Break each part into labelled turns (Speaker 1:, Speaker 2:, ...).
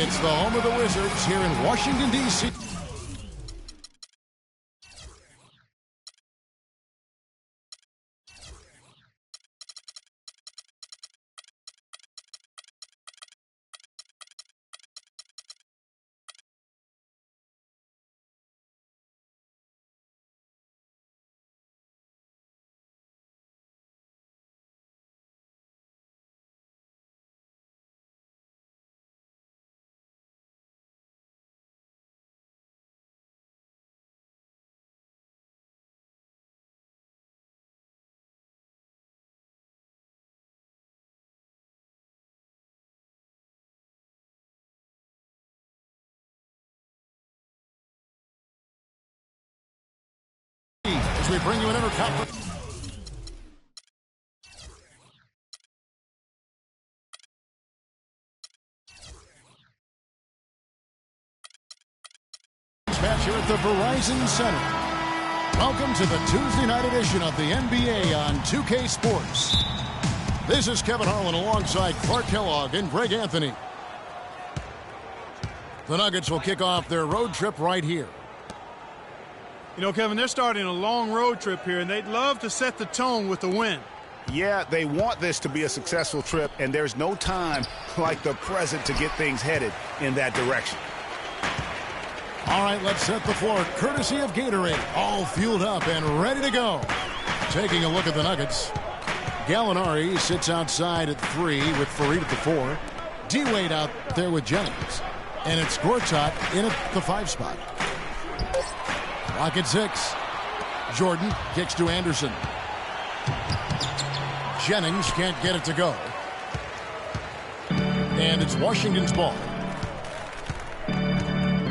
Speaker 1: It's the home of the Wizards here in Washington, D.C. As we bring you an interconference. Match here at the Verizon Center. Welcome to the Tuesday night edition of the NBA on 2K Sports. This is Kevin Harlan alongside Clark Kellogg and Greg Anthony. The Nuggets will kick off their road trip right here.
Speaker 2: You know, Kevin, they're starting a long road trip here, and they'd love to set the tone with the win.
Speaker 3: Yeah, they want this to be a successful trip, and there's no time like the present to get things headed in that direction.
Speaker 1: All right, let's set the floor courtesy of Gatorade. All fueled up and ready to go. Taking a look at the Nuggets. Gallinari sits outside at 3 with Fareed at the 4. D-Wade out there with Jennings. And it's Gortat in at the 5 spot. Clock at 6. Jordan kicks to Anderson. Jennings can't get it to go. And it's Washington's ball.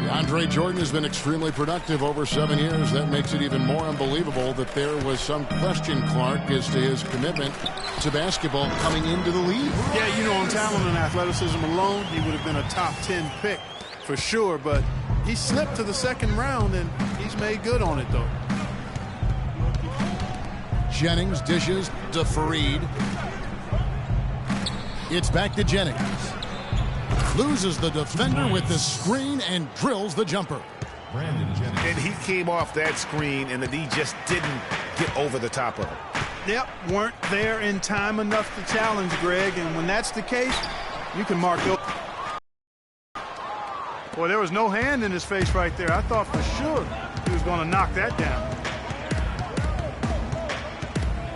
Speaker 1: Andre Jordan has been extremely productive over 7 years. That makes it even more unbelievable that there was some question, Clark, as to his commitment to basketball coming into the league.
Speaker 2: Yeah, you know, on talent and athleticism alone, he would have been a top 10 pick for sure, but he slipped to the second round, and he's made good on it, though.
Speaker 1: Jennings dishes to Fareed. It's back to Jennings. Loses the defender with the screen and drills the jumper.
Speaker 3: Brandon Jennings. And he came off that screen, and the D just didn't get over the top of it.
Speaker 2: Yep, weren't there in time enough to challenge, Greg, and when that's the case, you can mark it. Boy, there was no hand in his face right there. I thought for sure he was going to knock that down.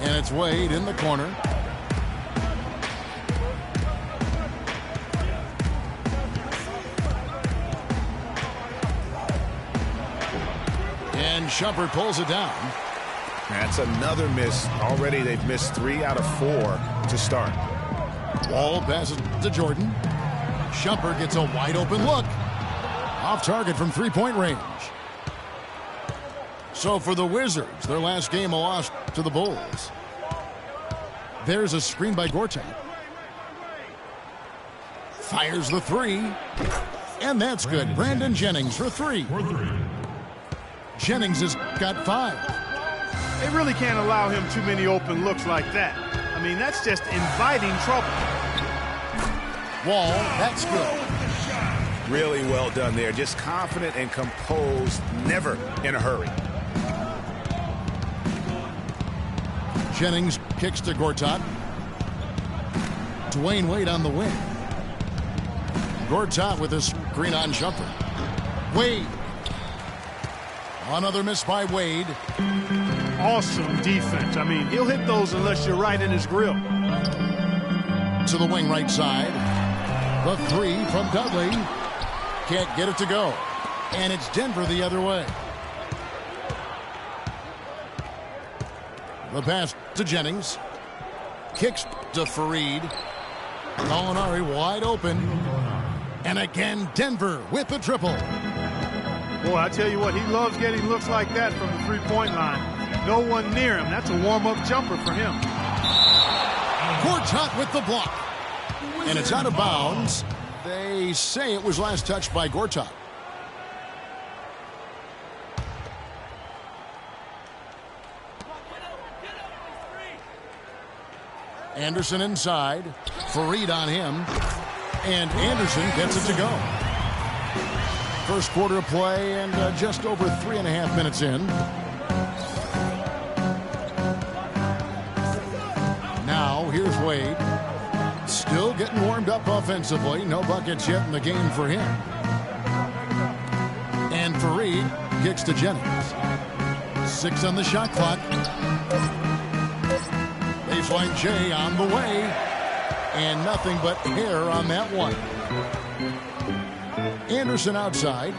Speaker 1: And it's Wade in the corner. And Shumpert pulls it down.
Speaker 3: That's another miss. Already they've missed 3 out of 4 to start.
Speaker 1: Wall passes to Jordan. Shumpert gets a wide open look. Off target from 3-point range. So for the Wizards, their last game a loss to the Bulls. There's a screen by Gortat. Fires the 3. And that's good. Brandon Jennings for 3. Jennings has got 5.
Speaker 2: They really can't allow him too many open looks like that. I mean, that's just inviting trouble.
Speaker 1: Wall, that's good.
Speaker 3: Really well done there. Just confident and composed, never in a hurry.
Speaker 1: Jennings kicks to Gortat. Dwayne Wade on the wing. Gortat with a screen on Shumpert. Wade. Another miss by Wade.
Speaker 2: Awesome defense. I mean, he'll hit those unless you're right in his grill.
Speaker 1: To the wing right side. The 3 from Dudley. Can't get it to go. And it's Denver the other way. The pass to Jennings. Kicks to Fareed. Gallinari wide open. And again, Denver with the triple.
Speaker 2: Boy, I tell you what, he loves getting looks like that from the three-point line. No one near him. That's a warm-up jumper for him.
Speaker 1: Gortat with the block. And it's out of bounds. They say it was last touched by Gortat. Anderson inside. Fareed on him. And Anderson gets it to go. First quarter of play and just over 3.5 minutes in. Now here's Wade. Still getting warmed up offensively. No buckets yet in the game for him. And Fareed kicks to Jennings. 6 on the shot clock. Baseline J on the way. And nothing but air on that one. Anderson outside.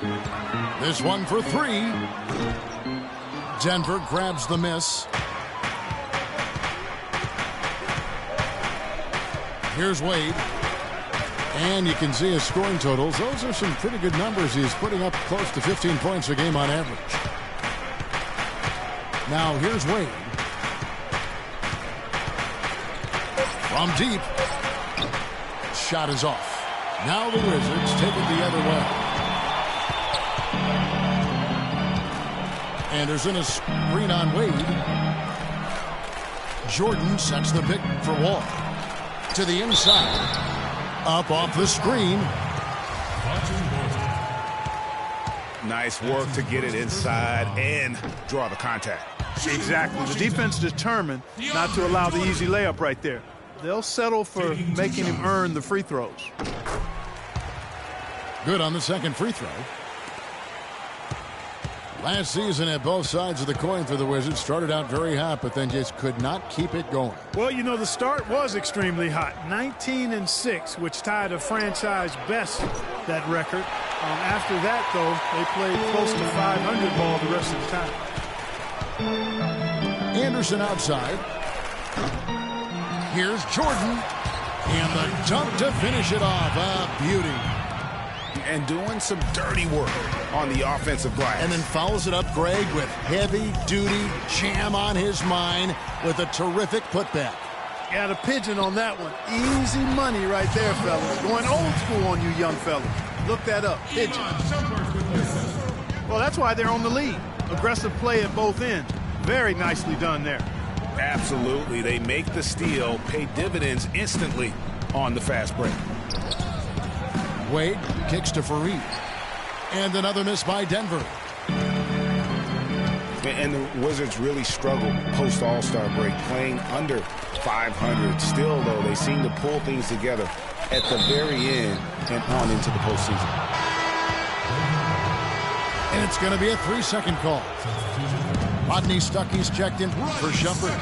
Speaker 1: This one for 3. Denver grabs the miss. Here's Wade. And you can see his scoring totals. Those are some pretty good numbers. He's putting up close to 15 points a game on average. Now here's Wade. From deep. Shot is off. Now the Wizards take it the other way. Anderson is screen on Wade. Jordan sets the pick for Wall. To the inside. Up off the screen.
Speaker 3: Nice work to get it inside and draw the contact.
Speaker 2: Exactly. The defense determined not to allow the easy layup right there. They'll settle for making him earn the free throws.
Speaker 1: Good on the second free throw. Last season at both sides of the coin for the Wizards started out very hot, but then just could not keep it going.
Speaker 2: Well, you know, the start was extremely hot. 19-6, which tied a franchise best, that record. After that, though, they played close to 500 ball the rest of the time.
Speaker 1: Anderson outside. Here's Jordan. And the dunk to finish it off. A beauty.
Speaker 3: And doing some dirty work on the offensive glass.
Speaker 1: And then follows it up, Greg, with heavy-duty jam on his mind with a terrific putback.
Speaker 2: Got a pigeon on that one. Easy money right there, fellas. Going old school on you young fellas. Look that up. Pigeon. Well, that's why they're on the lead. Aggressive play at both ends. Very nicely done there.
Speaker 3: Absolutely. They make the steal, pay dividends instantly on the fast break.
Speaker 1: Wade kicks to Fareed. And another miss by Denver.
Speaker 3: And the Wizards really struggled post All-Star break, playing under 500. Still, though, they seem to pull things together at the very end and on into the postseason.
Speaker 1: And it's going to be a 3-second call. Rodney Stuckey's checked in for Shumpert.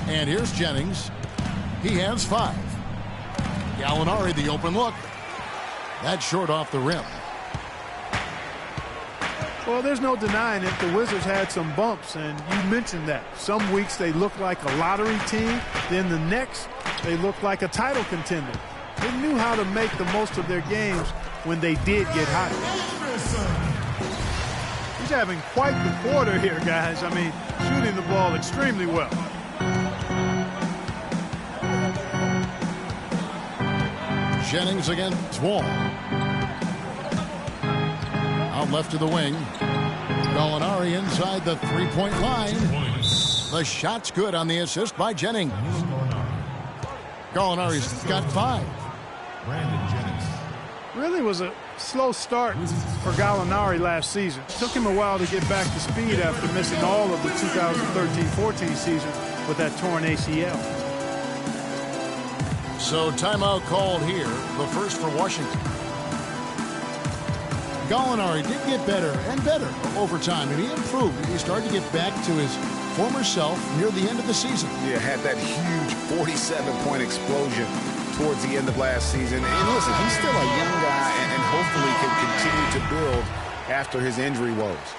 Speaker 1: And here's Jennings. He has 5. Gallinari, the open look. That's short off the rim.
Speaker 2: Well, there's no denying it. The Wizards had some bumps, and you mentioned that. Some weeks they look like a lottery team. Then the next, they look like a title contender. They knew how to make the most of their games when they did get hot. He's having quite the quarter here, guys. I mean, shooting the ball extremely well.
Speaker 1: Jennings against Wall. Out left to the wing. Gallinari inside the three-point line. The shot's good on the assist by Jennings. Gallinari's got 5.
Speaker 2: Really was a slow start for Gallinari last season. Took him a while to get back to speed after missing all of the 2013-14 season with that torn ACL.
Speaker 1: So timeout called here, the first for Washington. Gallinari did get better and better over time, and he improved. He started to get back to his former self near the end of the season.
Speaker 3: Yeah, had that huge 47-point explosion towards the end of last season. And listen, he's still a young guy and hopefully can continue to build after his injury woes.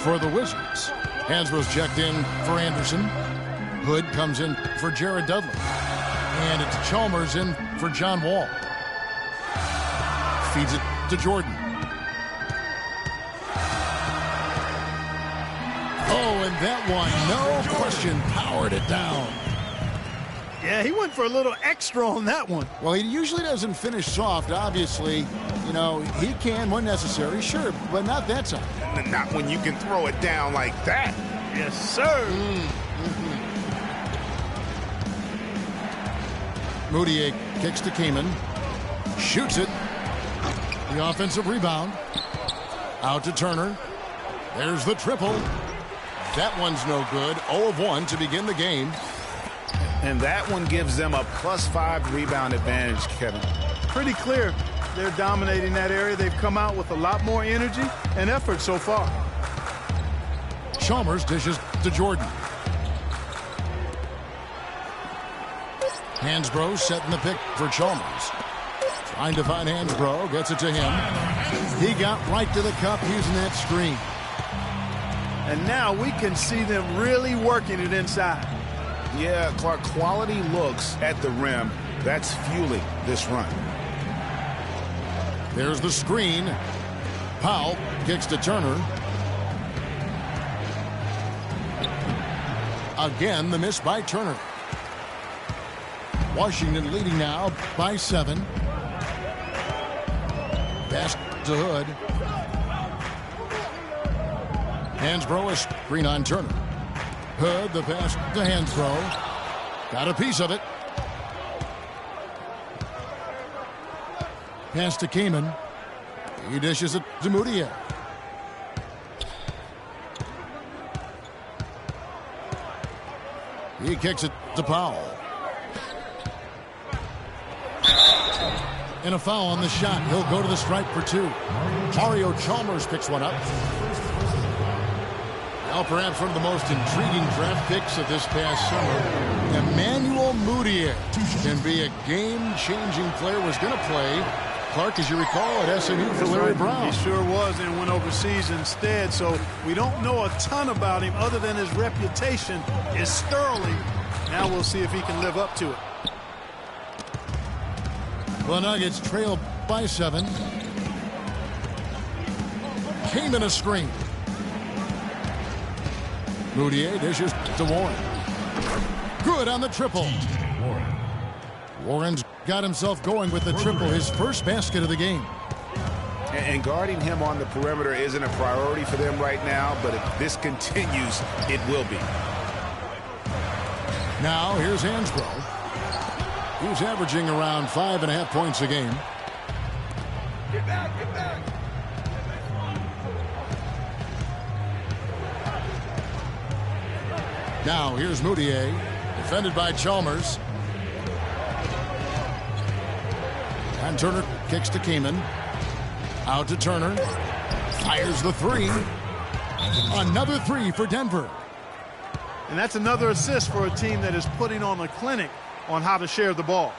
Speaker 1: For the Wizards, Hansbrough's checked in for Anderson. Hood comes in for Jared Dudley. And it's Chalmers in for John Wall. Feeds it to Jordan. Oh, and that one, no question, powered it down.
Speaker 2: Yeah, he went for a little extra on that one.
Speaker 1: Well, he usually doesn't finish soft, obviously. You know, he can when necessary, sure, but not that time.
Speaker 3: Not when you can throw it down like that.
Speaker 2: Yes, sir.
Speaker 1: Moutier kicks to Kaman. Shoots it. The offensive rebound. Out to Turner. There's the triple. That one's no good. 0 of 1 to begin the game.
Speaker 3: And that one gives them a +5 rebound advantage, Kevin.
Speaker 2: Pretty clear they're dominating that area. They've come out with a lot more energy and effort so far.
Speaker 1: Chalmers dishes to Jordan. Hansbrough setting the pick for Chalmers. Trying to find Hansbrough. Gets it to him. He got right to the cup using that screen.
Speaker 2: And now we can see them really working it inside.
Speaker 3: Yeah, Clark, quality looks at the rim. That's fueling this run.
Speaker 1: There's the screen. Powell kicks to Turner. Again, the miss by Turner. Washington leading now by 7. Pass to Hood. Hansbrough, a screen on Turner. Hood, the pass to Hansbrough. Got a piece of it. Pass to Kaman. He dishes it to Moutier. He kicks it to Powell. And a foul on the shot. He'll go to the stripe for 2. Mario Chalmers picks one up. Now perhaps one of the most intriguing draft picks of this past summer. Emmanuel Moutier can be a game-changing player. Was going to play, Clark, as you recall, at SMU for Larry Brown.
Speaker 2: He sure was, and went overseas instead. So we don't know a ton about him other than his reputation is sterling. Now we'll see if he can live up to it.
Speaker 1: The Nuggets trail by 7. Kaman a screen. Moutier dishes to Warren. Good on the triple. Warren's got himself going with the triple, his first basket of the game.
Speaker 3: And guarding him on the perimeter isn't a priority for them right now, but if this continues, it will be.
Speaker 1: Now here's Hansbrough. He's averaging around 5.5 points a game.
Speaker 3: Get back, get back.
Speaker 1: Now here's Moutier, defended by Chalmers. And Turner kicks to Kaman. Out to Turner. Fires the 3. Another 3 for Denver.
Speaker 2: And that's another assist for a team that is putting on a clinic on how to share the ball.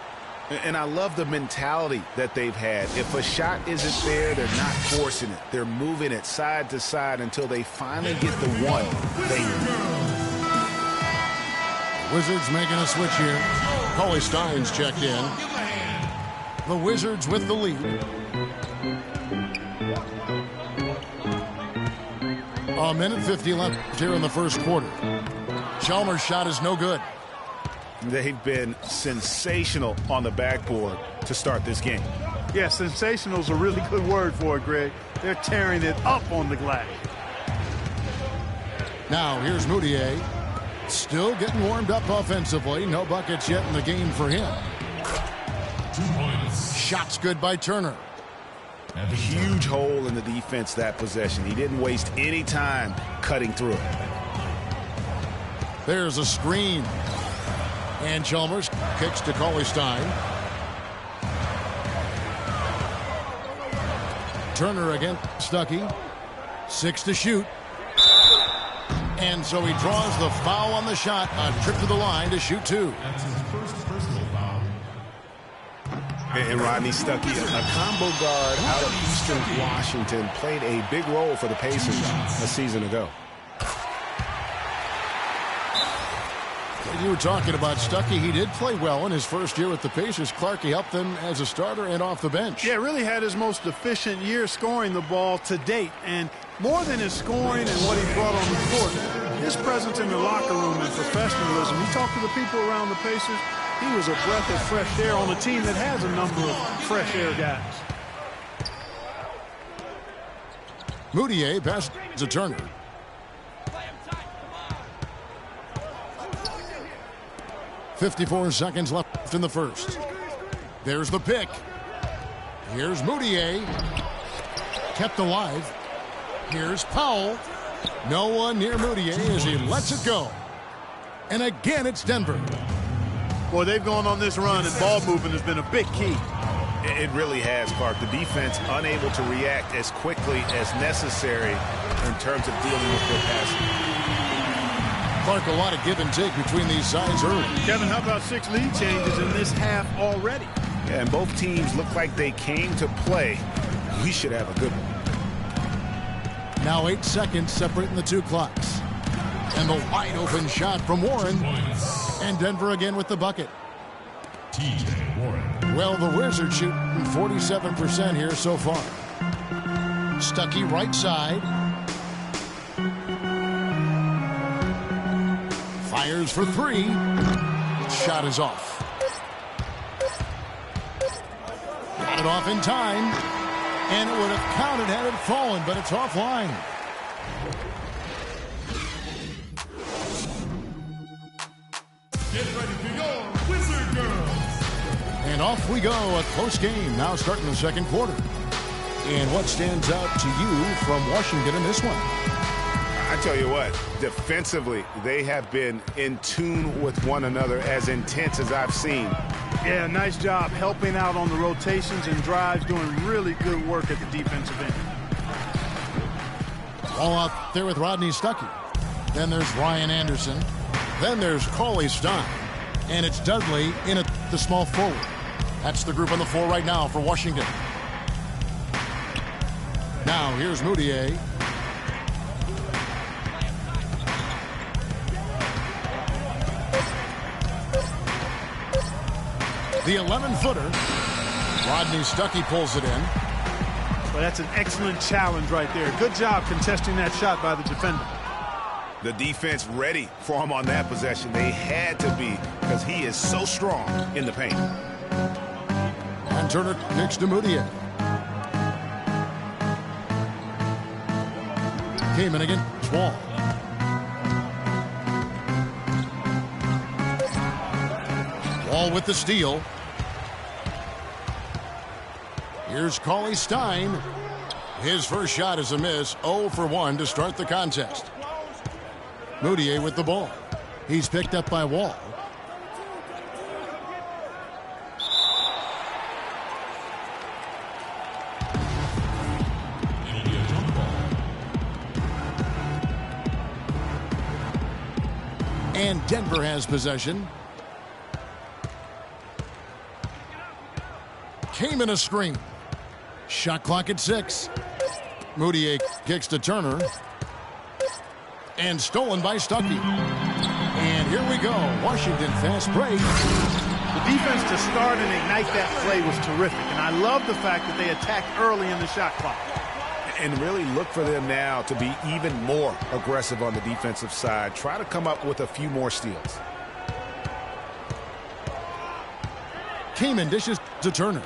Speaker 3: And I love the mentality that they've had. If a shot isn't there, they're not forcing it. They're moving it side to side until they finally get the one they need.
Speaker 1: Wizards making a switch here. Cauley Stein's checked in. The Wizards with the lead. A minute 50 left here in the first quarter. Chalmers' shot is no good.
Speaker 3: They've been sensational on the backboard to start this game.
Speaker 2: Yeah, sensational is a really good word for it, Greg. They're tearing it up on the glass.
Speaker 1: Now here's Moutier. Still getting warmed up offensively. No buckets yet in the game for him.
Speaker 4: 2 points.
Speaker 1: Shots good by Turner.
Speaker 3: A huge hole in the defense that possession. He didn't waste any time cutting through it.
Speaker 1: There's a screen. And Chalmers kicks to Cauley Stein. Turner against Stuckey. 6 to shoot. And so he draws the foul on the shot. A trip to the line to shoot 2.
Speaker 4: That's his first personal foul.
Speaker 3: And Rodney Stuckey, a combo guard out of Eastern Washington, played a big role for the Pacers a season ago.
Speaker 1: You were talking about Stuckey. He did play well in his first year with the Pacers. Clark, he helped them as a starter and off the bench.
Speaker 2: Yeah, really had his most efficient year scoring the ball to date. And more than his scoring and what he brought on the court, his presence in the locker room and professionalism. You talk to the people around the Pacers, he was a breath of fresh air on a team that has a number of fresh air guys.
Speaker 1: Moutier passes to Turner. 54 seconds left in the first. There's the pick. Here's Moutier. Kept alive. Here's Powell. No one near Moutier as he lets it go. And again, it's Denver.
Speaker 2: Boy, they've gone on this run, and ball movement has been a big key.
Speaker 3: It really has, Clark. The defense unable to react as quickly as necessary in terms of dealing with their passing.
Speaker 1: Clark, a lot of give and take between these sides early.
Speaker 2: Kevin, how about 6 lead changes in this half already?
Speaker 3: Yeah, and both teams look like they came to play. We should have a good one.
Speaker 1: Now 8 seconds separating the two clocks. And the wide open shot from Warren. And Denver again with the bucket.
Speaker 4: TJ Warren.
Speaker 1: Well, the Wizards shooting 47% here so far. Stuckey right side. Fires for 3. Shot is off. Got it off in time. And it would have counted had it fallen, but it's offline.
Speaker 4: Get ready for your Wizard Girls.
Speaker 1: And off we go. A close game now starting the second quarter. And what stands out to you from Washington in this one?
Speaker 3: I tell you what, defensively, they have been in tune with one another as intense as I've seen.
Speaker 2: Yeah, nice job helping out on the rotations and drives, doing really good work at the defensive end.
Speaker 1: All out there with Rodney Stuckey. Then there's Ryan Anderson. Then there's Cauley Stein. And it's Dudley in at the small forward. That's the group on the floor right now for Washington. Now here's Moutier. The 11-footer. Rodney Stuckey pulls it in.
Speaker 2: Well, that's an excellent challenge right there. Good job contesting that shot by the defender.
Speaker 3: The defense ready for him on that possession. They had to be because he is so strong in the paint.
Speaker 1: And Turner kicks to Moutier. Came in against Wall. Wall with the steal. Here's Cauley Stein. His first shot is a miss. 0 for 1 to start the contest. Moutier with the ball. He's picked up by Wall.
Speaker 4: It'll be a jump ball.
Speaker 1: And Denver has possession. Came in a screen. Shot clock at 6. Moutier kicks to Turner. And stolen by Stuckey. And here we go. Washington fast break.
Speaker 2: The defense to start and ignite that play was terrific. And I love the fact that they attacked early in the shot clock.
Speaker 3: And really look for them now to be even more aggressive on the defensive side. Try to come up with a few more steals.
Speaker 1: Kaman dishes to Turner.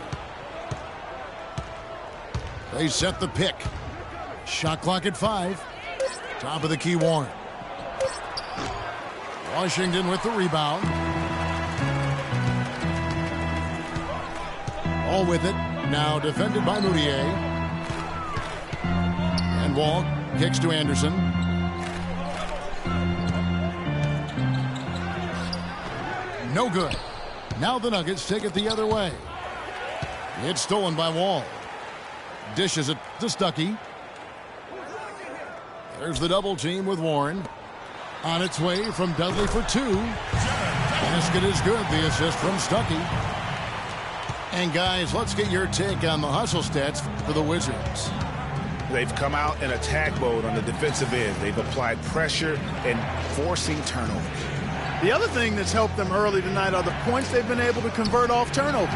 Speaker 1: They set the pick. Shot clock at 5. Top of the key, Warren. Washington with the rebound. All with it. Now defended by Moutier. And Wall kicks to Anderson. No good. Now the Nuggets take it the other way. It's stolen by Wall. Dishes it to Stuckey. There's the double team with Warren. On its way from Dudley for 2. Basket is good. The assist from Stuckey. And guys, let's get your take on the hustle stats for the Wizards.
Speaker 3: They've come out in attack mode on the defensive end. They've applied pressure and forcing turnovers.
Speaker 2: The other thing that's helped them early tonight are the points they've been able to convert off turnover.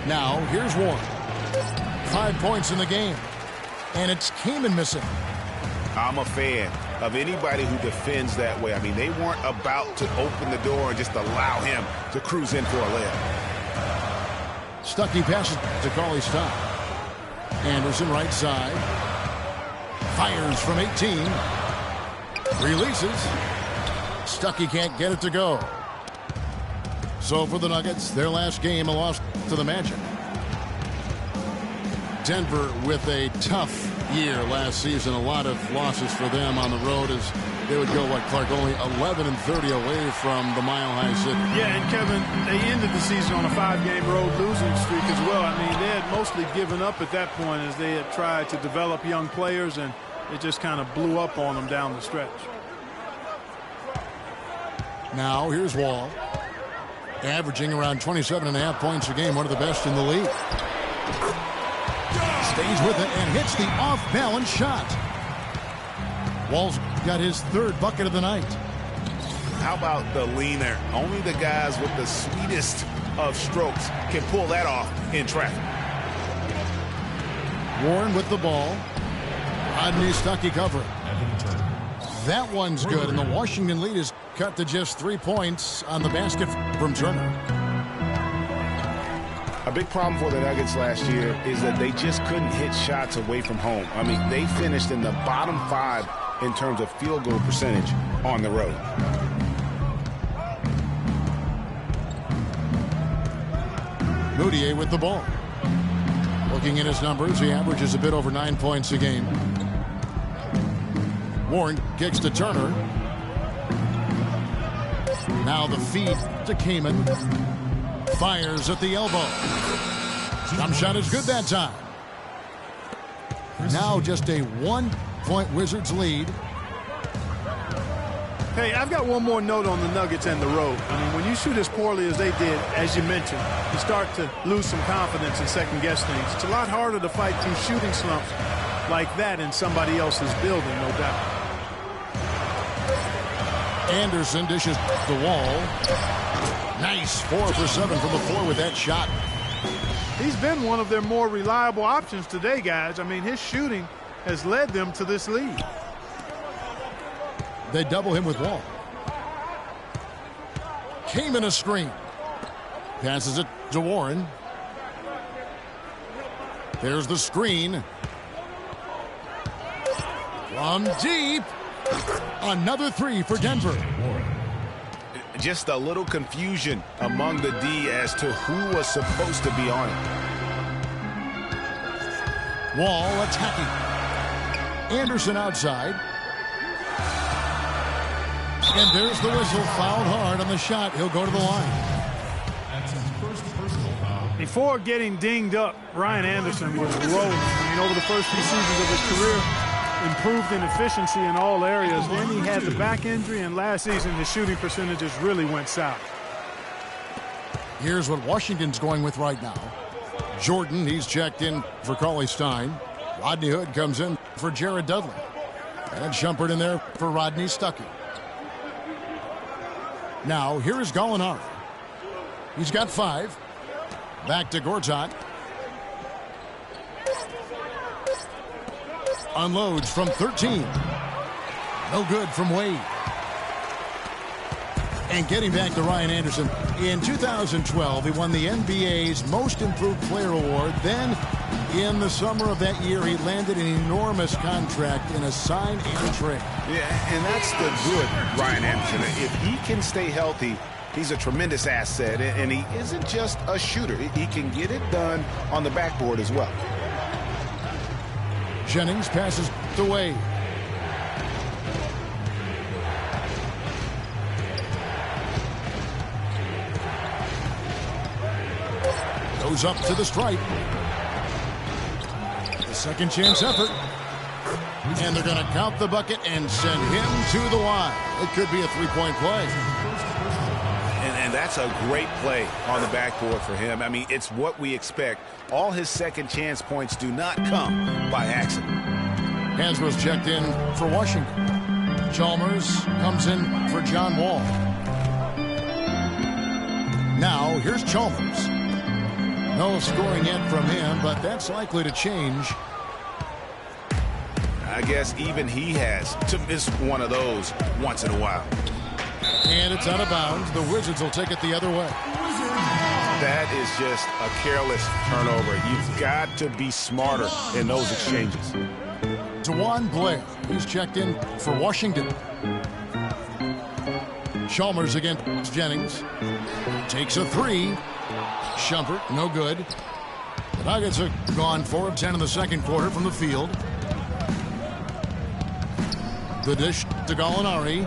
Speaker 1: Now, here's Warren. 5 points in the game. And it's Kaman missing.
Speaker 3: I'm a fan of anybody who defends that way. I mean, they weren't about to open the door and just allow him to cruise in for a layup.
Speaker 1: Stuckey passes to Cauley Stein. Anderson right side. Fires from 18. Releases. Stuckey can't get it to go. So for the Nuggets, their last game, a loss to the Magic. Denver with a tough year last season. A lot of losses for them on the road as they would go, Clark, only 11-30 away from the Mile High City.
Speaker 2: Yeah, and Kevin, they ended the season on a 5-game road losing streak as well. I mean, they had mostly given up at that point as they had tried to develop young players, and it just kind of blew up on them down the stretch.
Speaker 1: Now here's Wall, averaging around 27.5 points a game, one of the best in the league. Stays with it and hits the off-balance shot. Wall's got his third bucket of the night.
Speaker 3: How about the lean there? Only the guys with the sweetest of strokes can pull that off in traffic.
Speaker 1: Warren with the ball. Rodney Stuckey covering. That one's good, and the Washington lead is cut to just 3 points on the basket from Turner.
Speaker 3: A big problem for the Nuggets last year is that they just couldn't hit shots away from home. I mean, they finished in the bottom 5 in terms of field goal percentage on the road.
Speaker 1: Moutier with the ball. Looking at his numbers, he averages a bit over 9 points a game. Warren kicks to Turner. Now the feed to Kaman. Fires at the elbow. Jump shot is good that time. Now just a 1-point Wizards lead.
Speaker 2: Hey, I've got one more note on the Nuggets and the road. I mean, when you shoot as poorly as they did, as you mentioned, you start to lose some confidence and second-guess things. It's a lot harder to fight through shooting slumps like that in somebody else's building, no doubt.
Speaker 1: Anderson dishes the Wall. Nice 4 for 7 from the floor with that shot.
Speaker 2: He's been one of their more reliable options today, guys. I mean, his shooting has led them to this lead.
Speaker 1: They double him with Wall. Came in a screen. Passes it to Warren. There's the screen. From deep. Another 3 for Denver.
Speaker 3: Just a little confusion among the D as to who was supposed to be on it.
Speaker 1: Wall attacking. Anderson outside. And there's the whistle. Fouled hard on the shot. He'll go to the line.
Speaker 4: That's his first personal foul.
Speaker 2: Before getting dinged up, Ryan Anderson was rolling. I mean, over the first few seasons of his career, improved in efficiency in all areas. Then he had the back injury, and last season his shooting percentages really went south.
Speaker 1: Here's what Washington's going with right now. Jordan, he's checked in for Cauley-Stein. Rodney Hood comes in for Jared Dudley. And Shumpert in there for Rodney Stuckey. Now, here is Gallinari. He's got 5. Back to Gortat. Unloads from 13. No good from Wade. And getting back to Ryan Anderson, in 2012, he won the NBA's Most Improved Player Award. Then, in the summer of that year, he landed an enormous contract in a sign and trade.
Speaker 3: Yeah, and that's the good Ryan Anderson. If he can stay healthy, he's a tremendous asset, and he isn't just a shooter. He can get it done on the backboard as well.
Speaker 1: Jennings passes to Wade. Goes up to the stripe. The second chance effort. And they're going to count the bucket and send him to the line. It could be a 3-point play.
Speaker 3: And that's a great play on the backboard for him. I mean, it's what we expect. All his second chance points do not come by accident.
Speaker 1: Hansbrough's checked in for Washington. Chalmers comes in for John Wall. Now, here's Chalmers. No scoring yet from him, but that's likely to change.
Speaker 3: I guess even he has to miss one of those once in a while.
Speaker 1: And it's out of bounds. The Wizards will take it the other way.
Speaker 3: That is just a careless turnover. You've got to be smarter in those exchanges.
Speaker 1: DeJuan Blair, he's checked in for Washington. Chalmers against Jennings. Takes a three. Shumpert, no good. The Nuggets are gone 4 of 10 in the second quarter from the field. The dish to Gallinari.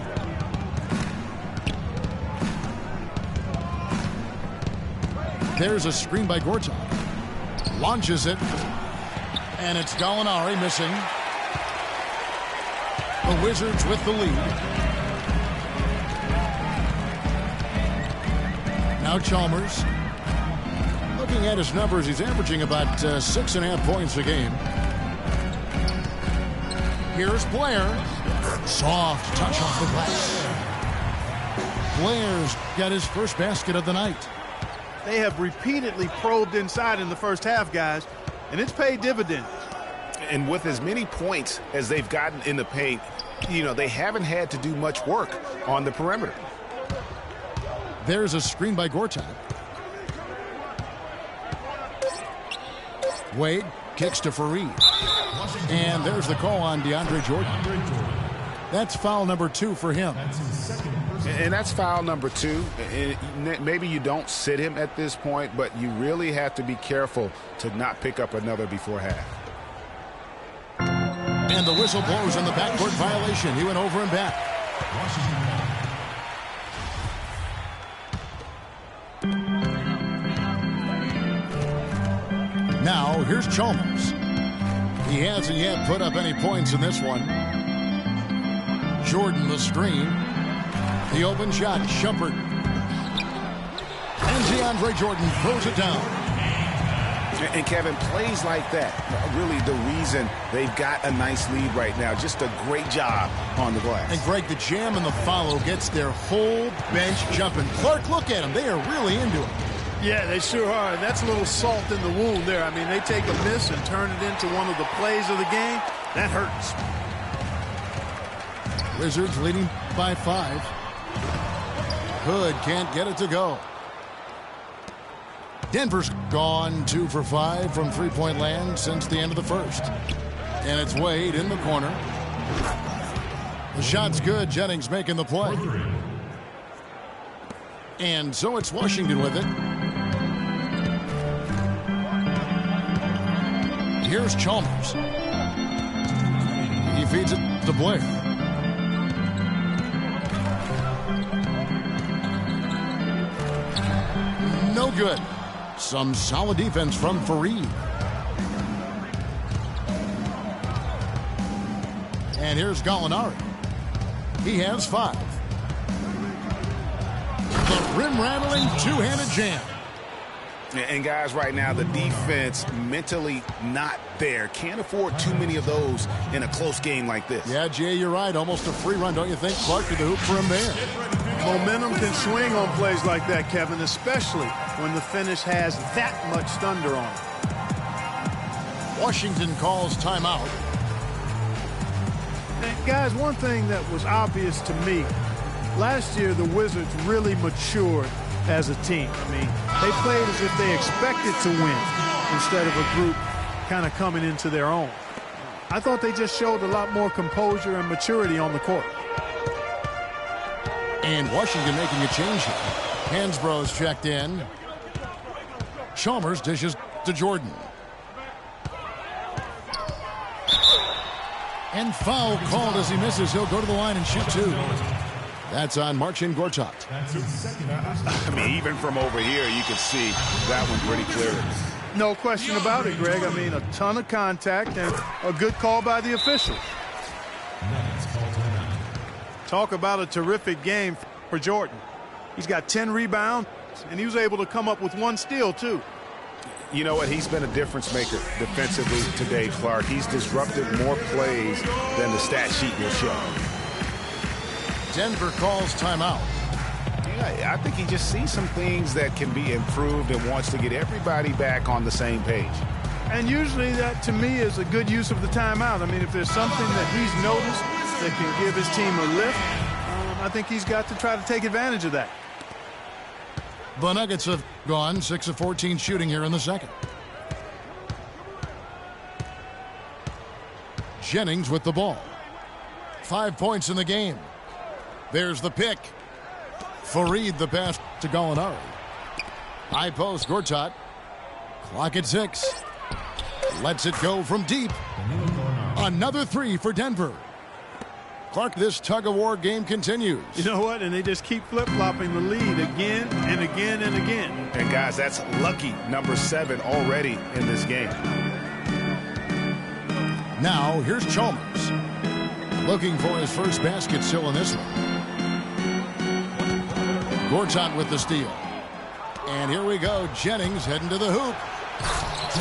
Speaker 1: There's a screen by Gortat. Launches it. And it's Gallinari missing. The Wizards with the lead. Now Chalmers. Looking at his numbers, he's averaging about 6.5 points a game. Here's Blair. Soft touch off the glass. Blair's got his first basket of the night.
Speaker 2: They have repeatedly probed inside in the first half, guys, and it's paid dividends.
Speaker 3: And with as many points as they've gotten in the paint, you know, they haven't had to do much work on the perimeter.
Speaker 1: There's a screen by Gortat. Wade kicks to Fareed. And there's the call on DeAndre Jordan. That's foul number 2 for him.
Speaker 3: And that's foul number 2. Maybe you don't sit him at this point, but you really have to be careful to not pick up another before half.
Speaker 1: And the whistle blows on the backcourt violation. He went over and back. Now, here's Chalmers. He hasn't yet put up any points in this one. Jordan the screen. The open shot, Shumpert. And DeAndre Jordan throws it down.
Speaker 3: And Kevin, plays like that, really the reason they've got a nice lead right now. Just a great job on the glass.
Speaker 1: And Greg, the jam and the follow gets their whole bench jumping. Clark, look at them. They are really into it.
Speaker 2: Yeah, they sure are, and that's a little salt in the wound there. I mean, they take a miss and turn it into one of the plays of the game. That hurts.
Speaker 1: Wizards leading by 5. Hood can't get it to go. Denver's gone 2 for 5 from three-point land since the end of the first. And it's Wade in the corner. The shot's good. Jennings making the play. And so it's Washington with it. Here's Chalmers. He feeds it to Blair. No good. Some solid defense from Fareed. And here's Gallinari. He has 5. The rim-rattling two-handed jam.
Speaker 3: And guys, right now, the defense mentally not there. Can't afford too many of those in a close game like this.
Speaker 1: Yeah, Jay, you're right. Almost a free run, don't you think? Clark to the hoop for him there.
Speaker 2: Momentum can swing on plays like that, Kevin, especially when the finish has that much thunder on it.
Speaker 1: Washington calls timeout.
Speaker 2: And guys, one thing that was obvious to me, last year the Wizards really matured as a team. I mean, they played as if they expected to win instead of a group kind of coming into their own. I thought they just showed a lot more composure and maturity on the court.
Speaker 1: And Washington making a change here. Hansbrough's checked in. Chalmers dishes to Jordan. And foul called as he misses. He'll go to the line and shoot 2. That's on Marcin Gortat.
Speaker 3: I mean, even from over here, you can see that one pretty clearly.
Speaker 2: No question about it, Greg. I mean, a ton of contact and a good call by the official. Talk about a terrific game for Jordan. He's got 10 rebounds, and he was able to come up with 1 steal, too.
Speaker 3: You know what? He's been a difference maker defensively today, Clark. He's disrupted more plays than the stat sheet will show.
Speaker 1: Denver calls timeout.
Speaker 3: Yeah, I think he just sees some things that can be improved and wants to get everybody back on the same page.
Speaker 2: And usually that, to me, is a good use of the timeout. I mean, if there's something that he's noticed that can give his team a lift, I think he's got to try to take advantage of that.
Speaker 1: The Nuggets have gone 6 of 14 shooting here in the second. Jennings with the ball. 5 points in the game. There's the pick. Fareed the pass to Gallinari. High post, Gortat. Clock at 6. Lets it go from deep. Another 3 for Denver. Clark, this tug-of-war game continues.
Speaker 2: You know what? And they just keep flip-flopping the lead again and again and again.
Speaker 3: And, guys, that's lucky number 7 already in this game.
Speaker 1: Now, here's Chalmers. Looking for his first basket still in this one. Gortat with the steal. And here we go. Jennings heading to the hoop.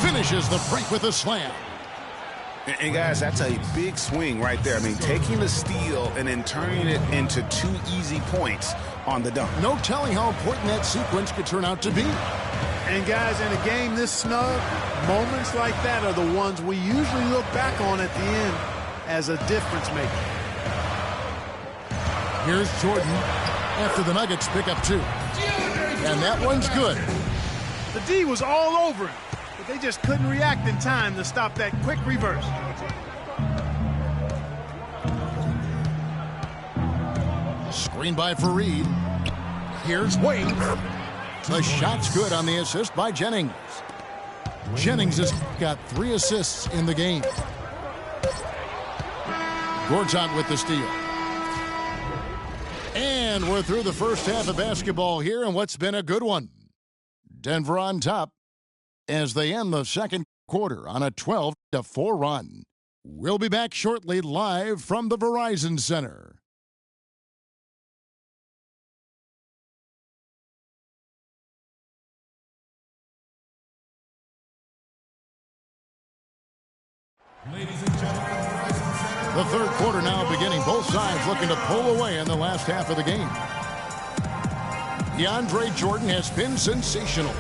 Speaker 1: Finishes the break with a slam.
Speaker 3: And guys, that's a big swing right there. I mean, taking the steal and then turning it into 2 easy points on the dunk.
Speaker 1: No telling how important that sequence could turn out to be.
Speaker 2: And guys, in a game this snug, moments like that are the ones we usually look back on at the end as a difference maker.
Speaker 1: Here's Jordan after the Nuggets pick up 2. And that one's good.
Speaker 2: The D was all over him, but they just couldn't react in time to stop that quick reverse.
Speaker 1: Screen by Fareed. Here's Wade. The shot's good on the assist by Jennings. Jennings has got 3 assists in the game. Gortat with the steal. And we're through the first half of basketball here in what's been a good one. Denver on top as they end the second quarter on a 12-4 run. We'll be back shortly live from the Verizon Center.
Speaker 4: Ladies and gentlemen, Verizon Center.
Speaker 1: The third quarter now beginning. Both sides looking to pull away in the last half of the game. DeAndre Jordan has been sensational.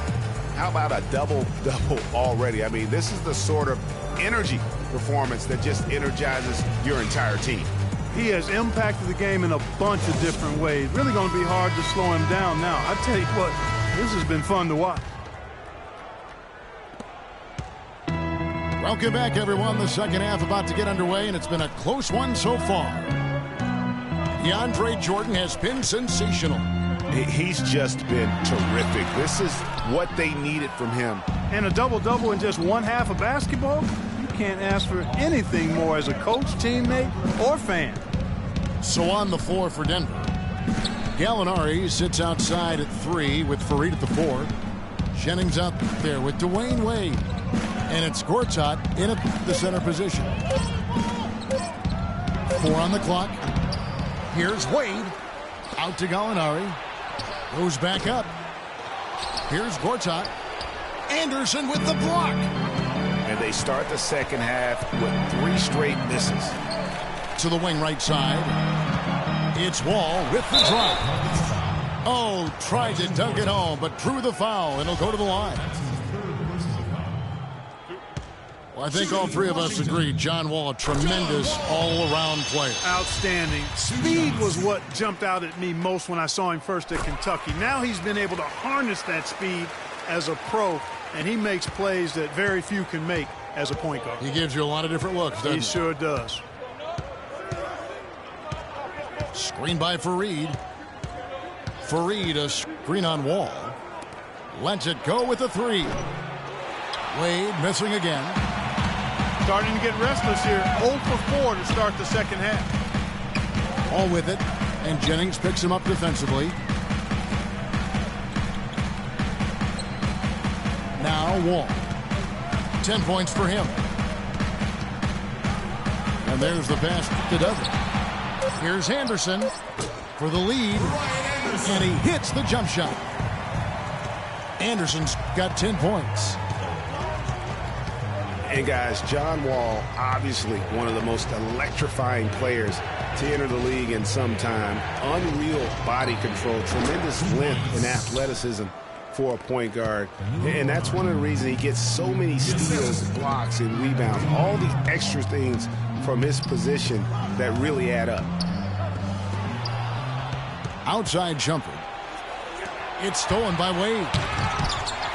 Speaker 3: How about a double-double already? I mean, this is the sort of energy performance that just energizes your entire team.
Speaker 2: He has impacted the game in a bunch of different ways. Really going to be hard to slow him down now. I tell you what, this has been fun to watch.
Speaker 1: Welcome back, everyone. The second half about to get underway, and it's been a close one so far. DeAndre Jordan has been sensational.
Speaker 3: He's just been terrific. This is what they needed from him.
Speaker 2: And a double-double in just one half of basketball? You can't ask for anything more as a coach, teammate, or fan.
Speaker 1: So on the floor for Denver. Gallinari sits outside at 3 with Fareed at the 4. Jennings out there with Dwayne Wade. And it's Gortat in at the center position. 4 on the clock. Here's Wade. Out to Gallinari. Goes back up. Here's Gortat. Anderson with the block.
Speaker 3: And they start the second half with 3 straight misses.
Speaker 1: To the wing right side. It's Wall with the drop. Oh, tried to dunk it home, but drew the foul, and it'll go to the line. Well, I think all 3 of us agree John Wall, a tremendous all-around player.
Speaker 2: Outstanding. Speed was what jumped out at me most when I saw him first at Kentucky. Now he's been able to harness that speed as a pro, and he makes plays that very few can make as a point guard.
Speaker 1: He gives you a lot of different looks, doesn't he?
Speaker 2: He sure does.
Speaker 1: Screen by Fareed. Fareed, a screen on Wall. Lets it go with the 3. Wade missing again.
Speaker 2: Starting to get restless here. 0 for 4 to start the second half.
Speaker 1: All with it, and Jennings picks him up defensively. Now Wall. 10 points for him. And there's the pass to Douglas. Here's Anderson for the lead, and he hits the jump shot. Anderson's got 10 points.
Speaker 3: And guys, John Wall, obviously one of the most electrifying players to enter the league in some time. Unreal body control, tremendous length and athleticism for a point guard. And that's one of the reasons he gets so many steals, blocks, and rebounds. All the extra things from his position that really add up.
Speaker 1: Outside jumper. It's stolen by Wade.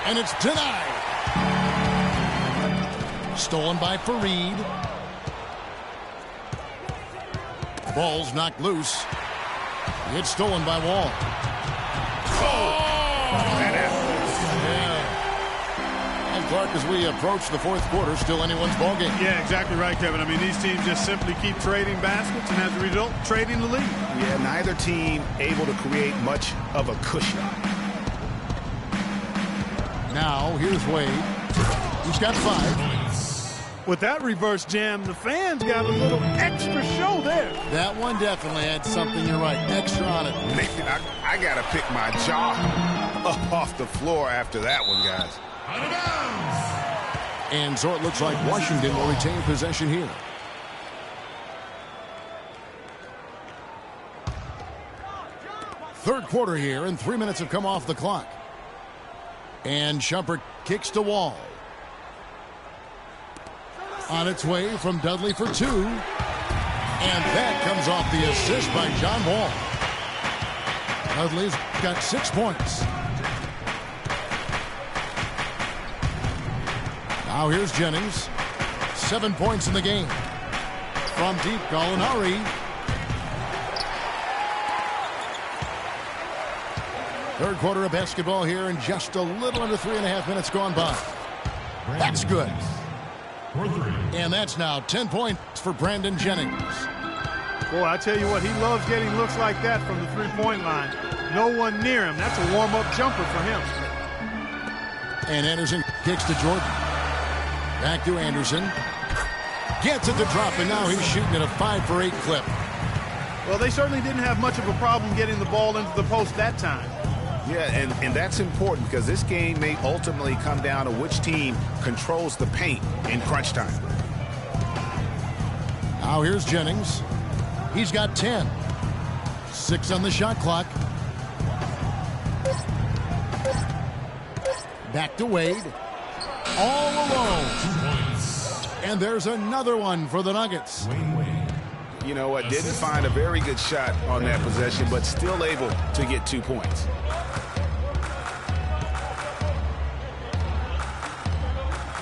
Speaker 1: And it's denied. Stolen by Fareed. Ball's knocked loose. It's stolen by Wall. Clark, as we approach the fourth quarter, still anyone's ballgame.
Speaker 2: Yeah, exactly right, Kevin. I mean, these teams just simply keep trading baskets and as a result, trading the lead.
Speaker 3: Yeah, neither team able to create much of a cushion.
Speaker 1: Now, here's Wade. He's got 5.
Speaker 2: With that reverse jam, the fans got a little extra show there.
Speaker 1: That one definitely had something, you're right, extra on it.
Speaker 3: Nathan, I got to pick my jaw up off the floor after that one, guys.
Speaker 4: Out of bounds.
Speaker 1: And so it looks like Washington will retain possession here. Third quarter here, and 3 minutes have come off the clock. And Shumpert kicks to Wall. On its way from Dudley for 2. And that comes off the assist by John Wall. Dudley's got 6 points. Now here's Jennings. 7 points in the game. From deep, Gallinari. Third quarter of basketball here, and just a little under 3.5 minutes gone by. That's good. And that's now 10 points for Brandon Jennings.
Speaker 2: Boy, I tell you what, he loves getting looks like that from the three-point line. No one near him. That's a warm-up jumper for him.
Speaker 1: And Anderson kicks to Jordan. Back to Anderson. Gets it to drop, and now he's shooting at a 5-for-8 clip.
Speaker 2: Well, they certainly didn't have much of a problem getting the ball into the post that time.
Speaker 3: Yeah, and that's important because this game may ultimately come down to which team controls the paint in crunch time.
Speaker 1: Now here's Jennings. He's got 10. 6 on the shot clock. Back to Wade. All alone. And there's another one for the Nuggets.
Speaker 3: You know what? Didn't find a very good shot on that possession, but still able to get 2 points.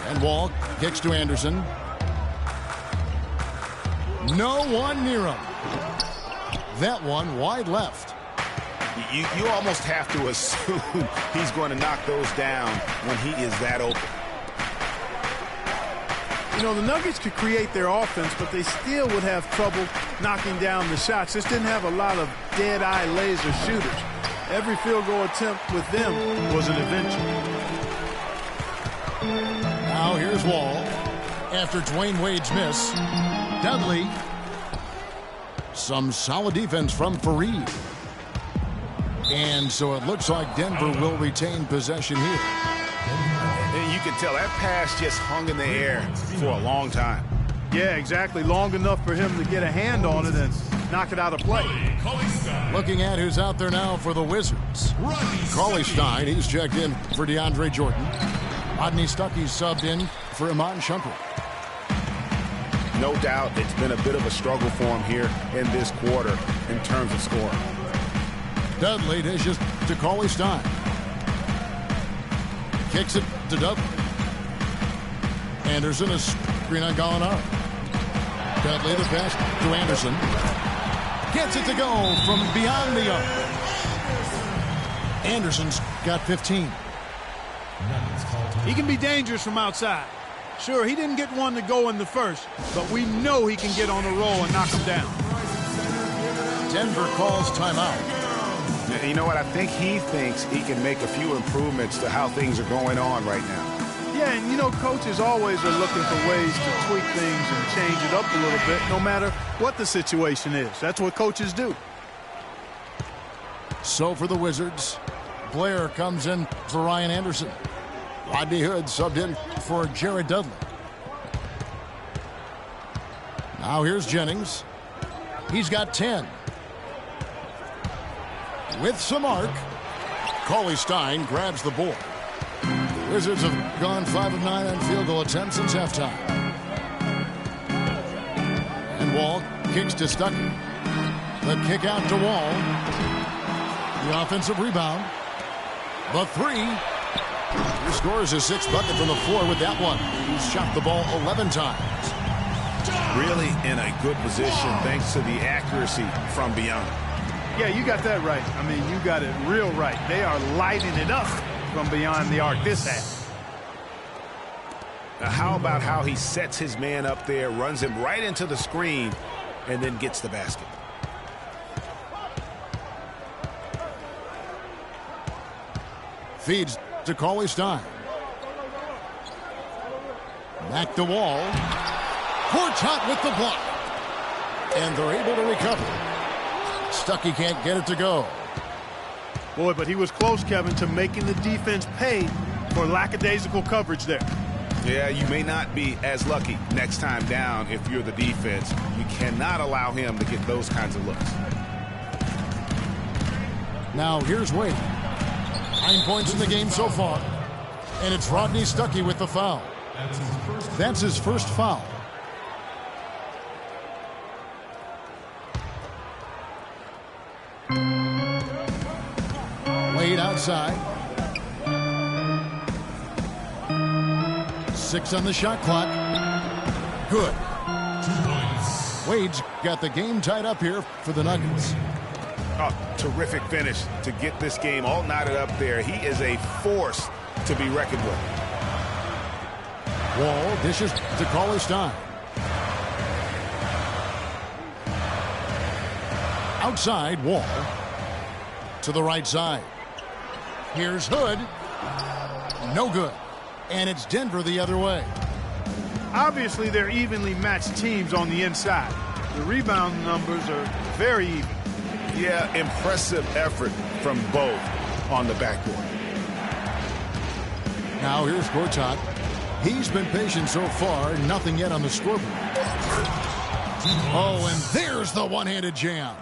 Speaker 1: And Wall kicks to Anderson. No one near him. That one wide left.
Speaker 3: You almost have to assume he's going to knock those down when he is that open.
Speaker 2: You know, the Nuggets could create their offense, but they still would have trouble knocking down the shots. Just didn't have a lot of dead-eye laser shooters. Every field goal attempt with them was an adventure.
Speaker 1: Now here's Wall. After Dwayne Wade's miss, Dudley. Some solid defense from Fareed. And so it looks like Denver will retain possession here.
Speaker 3: And you can tell that pass just hung in the air for a long time.
Speaker 2: Yeah, exactly. Long enough for him to get a hand on it and knock it out of play.
Speaker 1: Looking at who's out there now for the Wizards. Cauley-Stein, he's checked in for DeAndre Jordan. Rodney Stuckey's subbed in for Iman Shumpert.
Speaker 3: No doubt it's been a bit of a struggle for him here in this quarter in terms of scoring.
Speaker 1: Dudley dishes to Cauley-Stein. Kicks it to Dudley. Anderson is screen on Gallinari. Dudley the pass to Anderson. Gets it to go from beyond the arc. Anderson's got 15.
Speaker 2: He can be dangerous from outside. Sure, he didn't get one to go in the first, but we know he can get on a roll and knock him down.
Speaker 1: Denver calls timeout.
Speaker 3: You know what? I think he thinks he can make a few improvements to how things are going on right now.
Speaker 2: Yeah, and you know, coaches always are looking for ways to tweak things and change it up a little bit, no matter what the situation is. That's what coaches do.
Speaker 1: So for the Wizards, Blair comes in for Ryan Anderson. Rodney Hood subbed in for Jared Dudley. Now here's Jennings. He's got 10. With some arc, Cauley-Stein grabs the board. The Wizards have gone 5 of 9 on field goal attempts since halftime. And Wall kicks to Stuckey. The kick out to Wall. The offensive rebound. The three. He scores his 6th bucket from the floor with that one. He's shot the ball 11 times.
Speaker 3: Really in a good position thanks to the accuracy from beyond.
Speaker 2: Yeah, you got that right. I mean, you got it real right. They are lighting it up from beyond the arc this half.
Speaker 3: How about how he sets his man up there, runs him right into the screen, and then gets the basket.
Speaker 1: Feeds to Cauley-Stein. Back to Wall. Gortat with the block. And they're able to recover. Stuckey can't get it to go.
Speaker 2: Boy, but he was close, Kevin, to making the defense pay for lackadaisical coverage there.
Speaker 3: Yeah, you may not be as lucky next time down if you're the defense. You cannot allow him to get those kinds of looks.
Speaker 1: Now here's Wade. 9 points in the game so far. And it's Rodney Stuckey with the foul. That's his first foul. Wade outside. 6 on the shot clock. Good. Wade's got the game tied up here for the Nuggets.
Speaker 3: Oh, terrific finish to get this game all knotted up there. He is a force to be reckoned with.
Speaker 1: Wall dishes to Cauley-Stein. Outside, Wall. To the right side. Here's Hood. No good. And it's Denver the other way.
Speaker 2: Obviously, they're evenly matched teams on the inside. The rebound numbers are very even.
Speaker 3: Yeah, impressive effort from both on the backboard.
Speaker 1: Now here's Gortat. He's been patient so far. Nothing yet on the scoreboard. Oh, and there's the one-handed jam.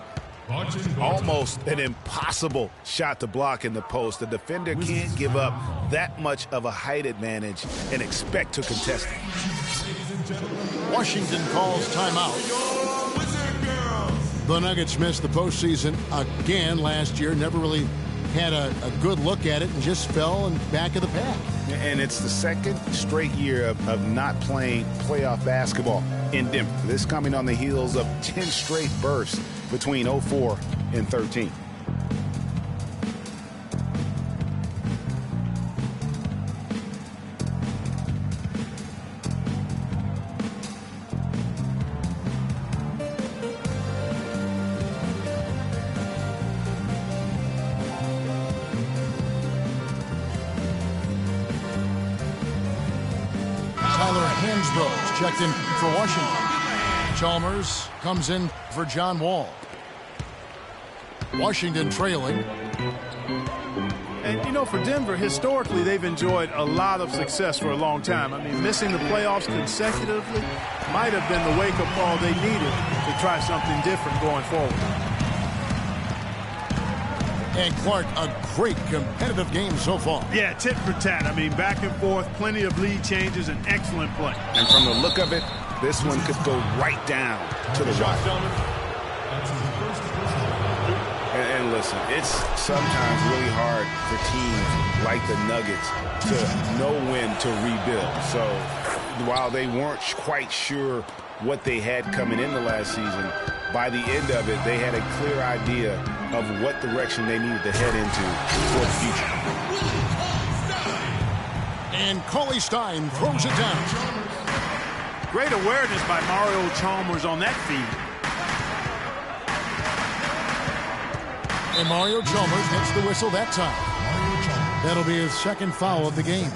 Speaker 3: Almost an impossible shot to block in the post. The defender can't give up that much of a height advantage and expect to contest it.
Speaker 1: Washington calls timeout. The Nuggets missed the postseason again last year. Never really had a good look at it and just fell in back of the pack.
Speaker 3: And it's the second straight year of not playing playoff basketball in Denver. This coming on the heels of 10 straight bursts between 04 and 13.
Speaker 1: Checked in for Washington. Chalmers comes in for John Wall. Washington trailing.
Speaker 2: And, you know, for Denver, historically, they've enjoyed a lot of success for a long time. I mean, missing the playoffs consecutively might have been the wake-up call they needed to try something different going forward.
Speaker 1: And Clark, a great competitive game so far.
Speaker 2: Yeah, tit for tat. I mean, back and forth, plenty of lead changes, and excellent play.
Speaker 3: And from the look of it, this one could go right down to the wire. And listen, it's sometimes really hard for teams like the Nuggets to know when to rebuild. So while they weren't quite sure what they had coming into last season, by the end of it, they had a clear idea of what direction they needed to head into for the future.
Speaker 1: And Cauley-Stein throws it down.
Speaker 2: Great awareness by Mario Chalmers on that feed.
Speaker 1: And Mario Chalmers gets the whistle that time. That'll be his second foul of the game.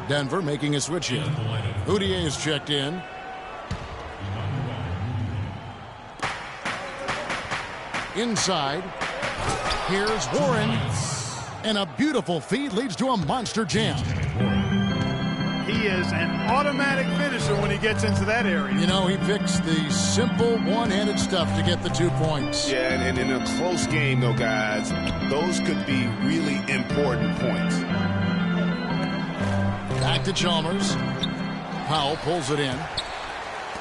Speaker 1: Denver making a switch here. Houtier is checked in. Inside, here's Warren, and a beautiful feed leads to a monster jam.
Speaker 2: He is an automatic finisher when he gets into that area.
Speaker 1: You know, he picks the simple one-handed stuff to get the 2 points.
Speaker 3: Yeah, and in a close game, though, guys, those could be really important points.
Speaker 1: Back to Chalmers. Powell pulls it in.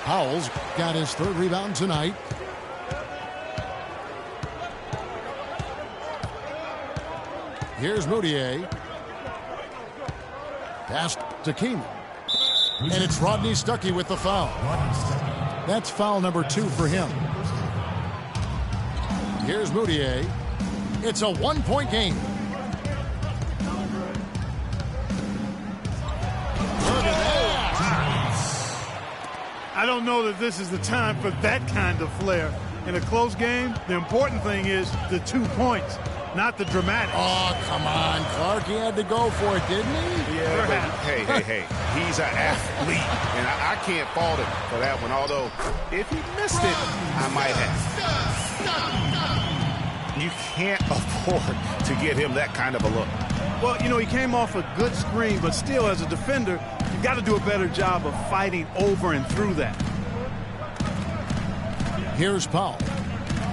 Speaker 1: Powell's got his third rebound tonight. Here's Moutier. Pass to Keenan. And it's Rodney Stuckey with the foul. That's foul number 2 for him. Here's Moutier. It's a one-point game. Look at that.
Speaker 2: I don't know that this is the time for that kind of flair. In a close game, the important thing is the 2 points, not the dramatics.
Speaker 1: Oh, come on, Clark. He had to go for it, didn't he?
Speaker 3: Yeah, but hey. He's an athlete, and I can't fault him for that one. Although, if he missed it, I might have. You can't afford to get him that kind of a look.
Speaker 2: Well, you know, he came off a good screen, but still, as a defender, you've got to do a better job of fighting over and through that.
Speaker 1: Here's Powell.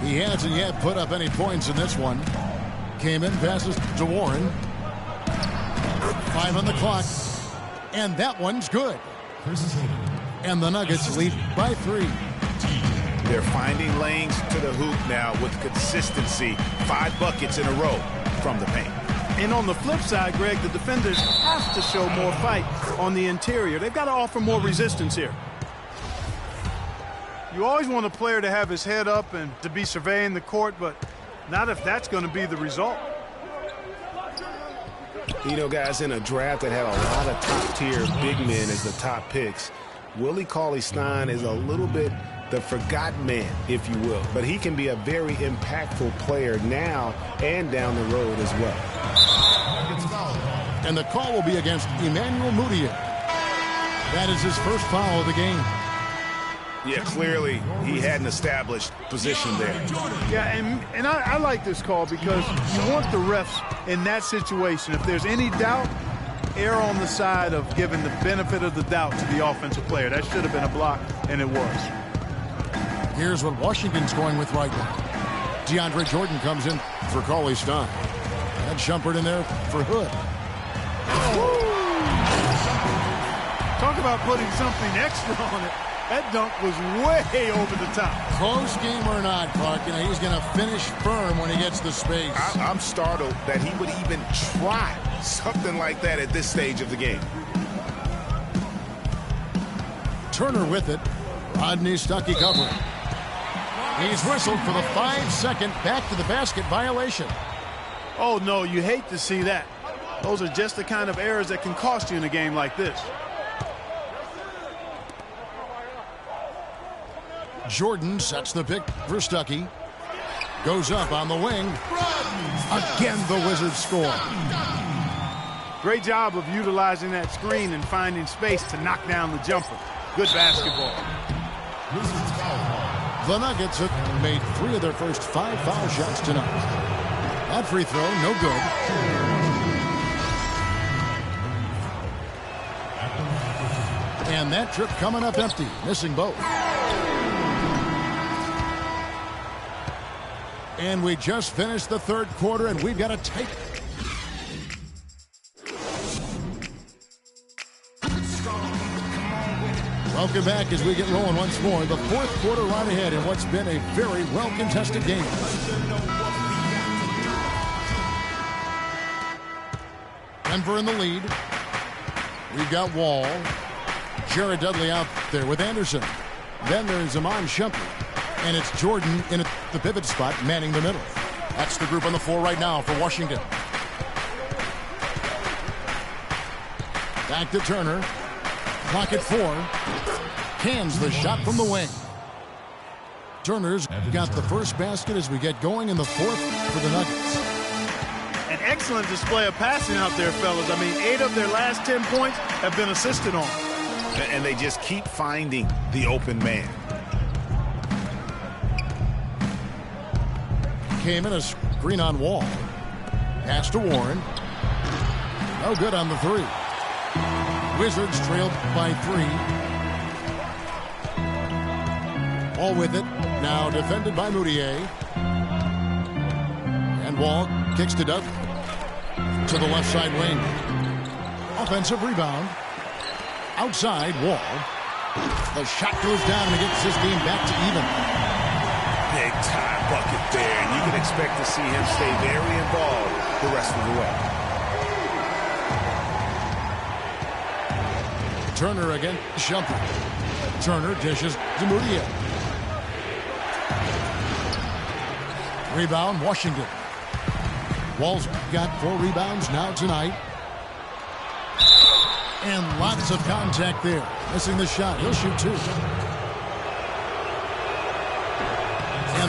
Speaker 1: He hasn't yet put up any points in this one. Came in, passes to Warren. 5 on the clock. And that one's good. And the Nuggets lead by 3.
Speaker 3: They're finding lanes to the hoop now with consistency. 5 buckets in a row from the paint.
Speaker 2: And on the flip side, Greg, the defenders have to show more fight on the interior. They've got to offer more resistance here. You always want a player to have his head up and to be surveying the court, but not if that's going to be the result.
Speaker 3: You know, guys, in a draft that had a lot of top-tier big men as the top picks, Willie Cauley-Stein is a little bit the forgotten man, if you will. But he can be a very impactful player now and down the road as well.
Speaker 1: And the call will be against Emmanuel Mudiay. That is his first foul of the game.
Speaker 3: Yeah, clearly he had an established position there.
Speaker 2: Yeah, and I like this call because you want the refs in that situation. If there's any doubt, err on the side of giving the benefit of the doubt to the offensive player. That should have been a block, and it was.
Speaker 1: Here's what Washington's going with right now. DeAndre Jordan comes in for Cauley-Stein. Had Shumpert in there for Hood.
Speaker 2: Talk about putting something extra on it. That dunk was way over the top.
Speaker 1: Close game or not, Clark, you know, he's going to finish firm when he gets the space.
Speaker 3: I'm startled that he would even try something like that at this stage of the game.
Speaker 1: Turner with it. Rodney Stuckey covering. He's whistled for the 5-second back to the basket violation.
Speaker 2: Oh, no, you hate to see that. Those are just the kind of errors that can cost you in a game like this.
Speaker 1: Jordan sets the pick for Stuckey. Goes up on the wing. Again, the Wizards score.
Speaker 2: Great job of utilizing that screen and finding space to knock down the jumper. Good basketball.
Speaker 1: The Nuggets have made 3 of their first 5 foul shots tonight. That free throw, no good. And that trip coming up empty, missing both. And we just finished the third quarter, and we've got a tight. Welcome back as we get rolling once more. The fourth quarter right ahead in what's been a very well-contested game. Denver in the lead. We've got Wall. Jared Dudley out there with Anderson. Then there's Iman Shumpert. And it's Jordan in the pivot spot, manning the middle. That's the group on the floor right now for Washington. Back to Turner. Clock at 4. Cans the shot from the wing. Turner's got the first basket as we get going in the fourth for the Nuggets.
Speaker 2: An excellent display of passing out there, fellas. I mean, 8 of their last 10 points have been assisted on.
Speaker 3: And they just keep finding the open man.
Speaker 1: Came in a screen on Wall. Pass to Warren. No good on the 3. Wizards trailed by 3. Wall with it. Now defended by Mudiay. And Wall kicks to Dudley. To the left side wing. Offensive rebound. Outside, Wall. The shot goes down and gets this game back to even.
Speaker 3: Big time bucket there, and you can expect to see him stay very involved the rest of the way.
Speaker 1: Turner again, Shumpert. Turner dishes to Mudiay. Rebound, Washington. Wall's got 4 rebounds now tonight. And lots of contact there. Missing the shot. He'll shoot 2.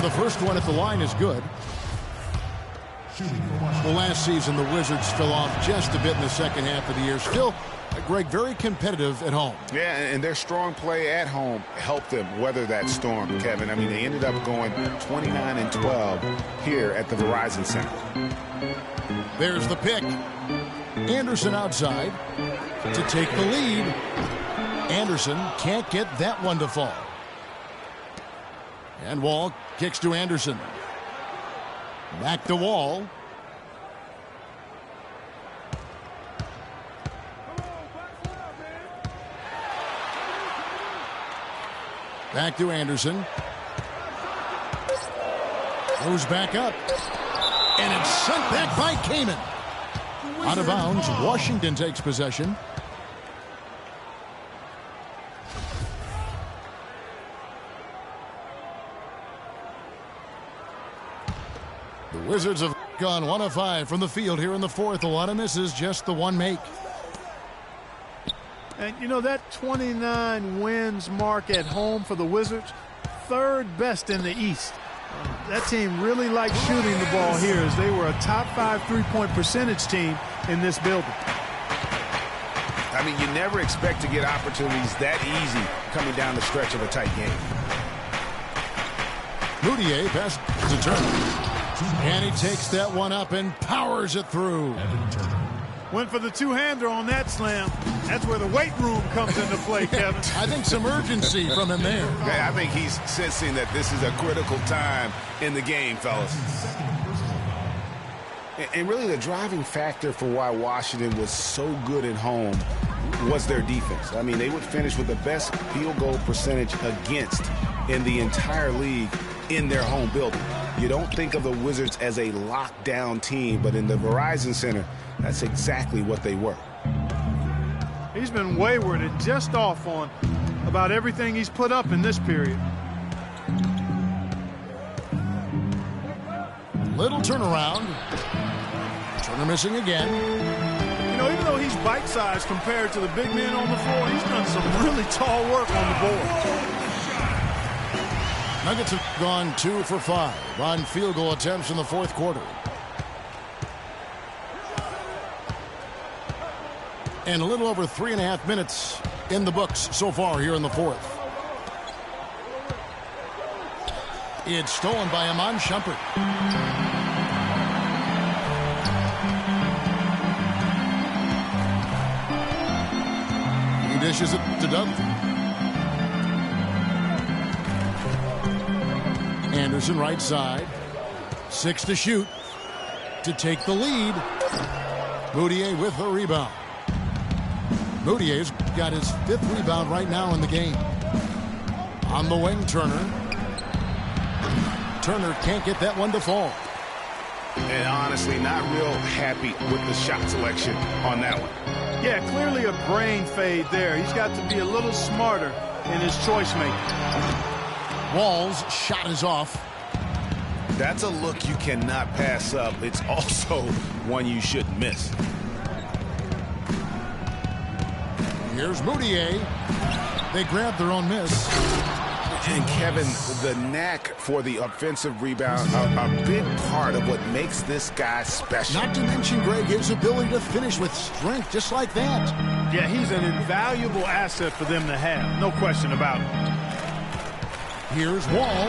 Speaker 1: And the first one at the line is good. Well, last season, the Wizards fell off just a bit in the second half of the year. Still, Greg, very competitive at home.
Speaker 3: Yeah, and their strong play at home helped them weather that storm, Kevin. I mean, they ended up going 29-12 here at the Verizon Center.
Speaker 1: There's the pick. Anderson outside to take the lead. Anderson can't get that one to fall. And Wall kicks to Anderson. Back to Wall. Back to Anderson. Goes back up. And it's sent back by Kaman. Out of bounds. Washington takes possession. The Wizards have gone 1 of 5 from the field here in the fourth. A lot of misses, just the one make.
Speaker 2: And, you know, that 29 wins mark at home for the Wizards, third best in the East. That team really liked shooting the ball here, as they were a top 5 three-point percentage team in this building.
Speaker 3: I mean, you never expect to get opportunities that easy coming down the stretch of a tight game.
Speaker 1: Mudiay pass to Turner. And he takes that one up and powers it through.
Speaker 2: Went for the two-hander on that slam. That's where the weight room comes into play, Kevin.
Speaker 1: I think some urgency from him there.
Speaker 3: Yeah, I think he's sensing that this is a critical time in the game, fellas. And really the driving factor for why Washington was so good at home was their defense. I mean, they would finish with the best field goal percentage against in the entire league in their home building. You don't think of the Wizards as a lockdown team, but in the Verizon Center, that's exactly what they were.
Speaker 2: He's been wayward and just off on about everything he's put up in this period.
Speaker 1: Little turnaround. Turner missing again.
Speaker 2: You know, even though he's bite-sized compared to the big men on the floor, he's done some really tall work on the board.
Speaker 1: Nuggets have gone 2 for 5 on field goal attempts in the fourth quarter. And a little over 3.5 minutes in the books so far here in the fourth. It's stolen by Iman Shumpert. He dishes it to Dudley. Anderson right side. 6 to shoot to take the lead. Mudiay with the rebound. Mudiyay's got his 5th rebound right now in the game. On the wing, Turner. Turner can't get that one to fall.
Speaker 3: And honestly, not real happy with the shot selection on that one.
Speaker 2: Yeah, clearly a brain fade there. He's got to be a little smarter in his choice making.
Speaker 1: Wall's shot is off.
Speaker 3: That's a look you cannot pass up. It's also one you shouldn't miss.
Speaker 1: Here's Mudiay. They grab their own miss.
Speaker 3: And Kevin, the knack for the offensive rebound, a big part of what makes this guy special.
Speaker 1: Not to mention, Greg, his ability to finish with strength just like that.
Speaker 2: Yeah, he's an invaluable asset for them to have. No question about it.
Speaker 1: Here's Wall.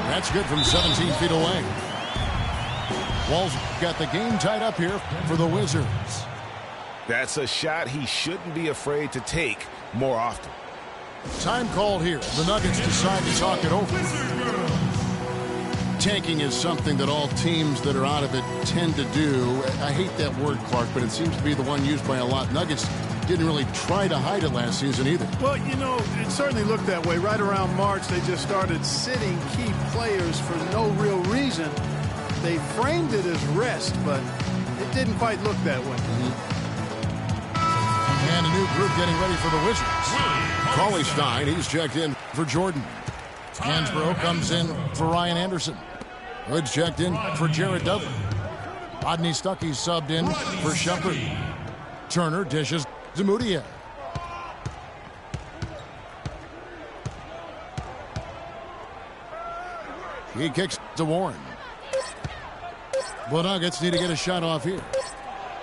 Speaker 1: That's good from 17 feet away. Wall's got the game tied up here for the Wizards.
Speaker 3: That's a shot he shouldn't be afraid to take more often.
Speaker 1: Time called here. The Nuggets decide to talk it over. Tanking is something that all teams that are out of it tend to do. I hate that word, Clark, but it seems to be the one used by a lot. Nuggets didn't really try to hide it last season either.
Speaker 2: Well, you know, it certainly looked that way. Right around March, they just started sitting key players for no real reason. They framed it as rest, but it didn't quite look that way.
Speaker 1: And a new group getting ready for the Wizards. Cauley-Stein, he's checked in for Jordan. Hansbrough comes in for Ryan Anderson. Hood's checked in for Jared Dudley. Rodney Stuckey subbed in for Shumpert. Turner dishes to Mudiay. He kicks to Warren. The Nuggets need to get a shot off here.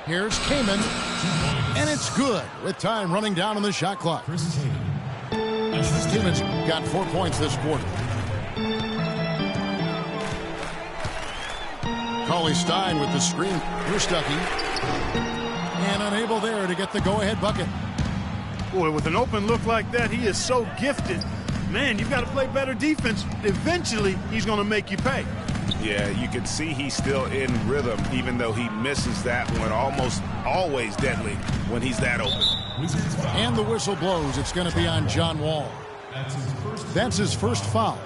Speaker 1: Here's Kaman. And it's good with time running down on the shot clock. Kaman's got 4 points this quarter. Cauley-Stein with the screen. Here's Stuckey. And unable there to get the go-ahead bucket.
Speaker 2: Boy, with an open look like that, he is so gifted. Man, you've got to play better defense. Eventually, he's going to make you pay.
Speaker 3: Yeah, you can see he's still in rhythm, even though he misses that one. Almost always deadly when he's that open.
Speaker 1: And the whistle blows. It's going to be on John Wall. That's his first foul.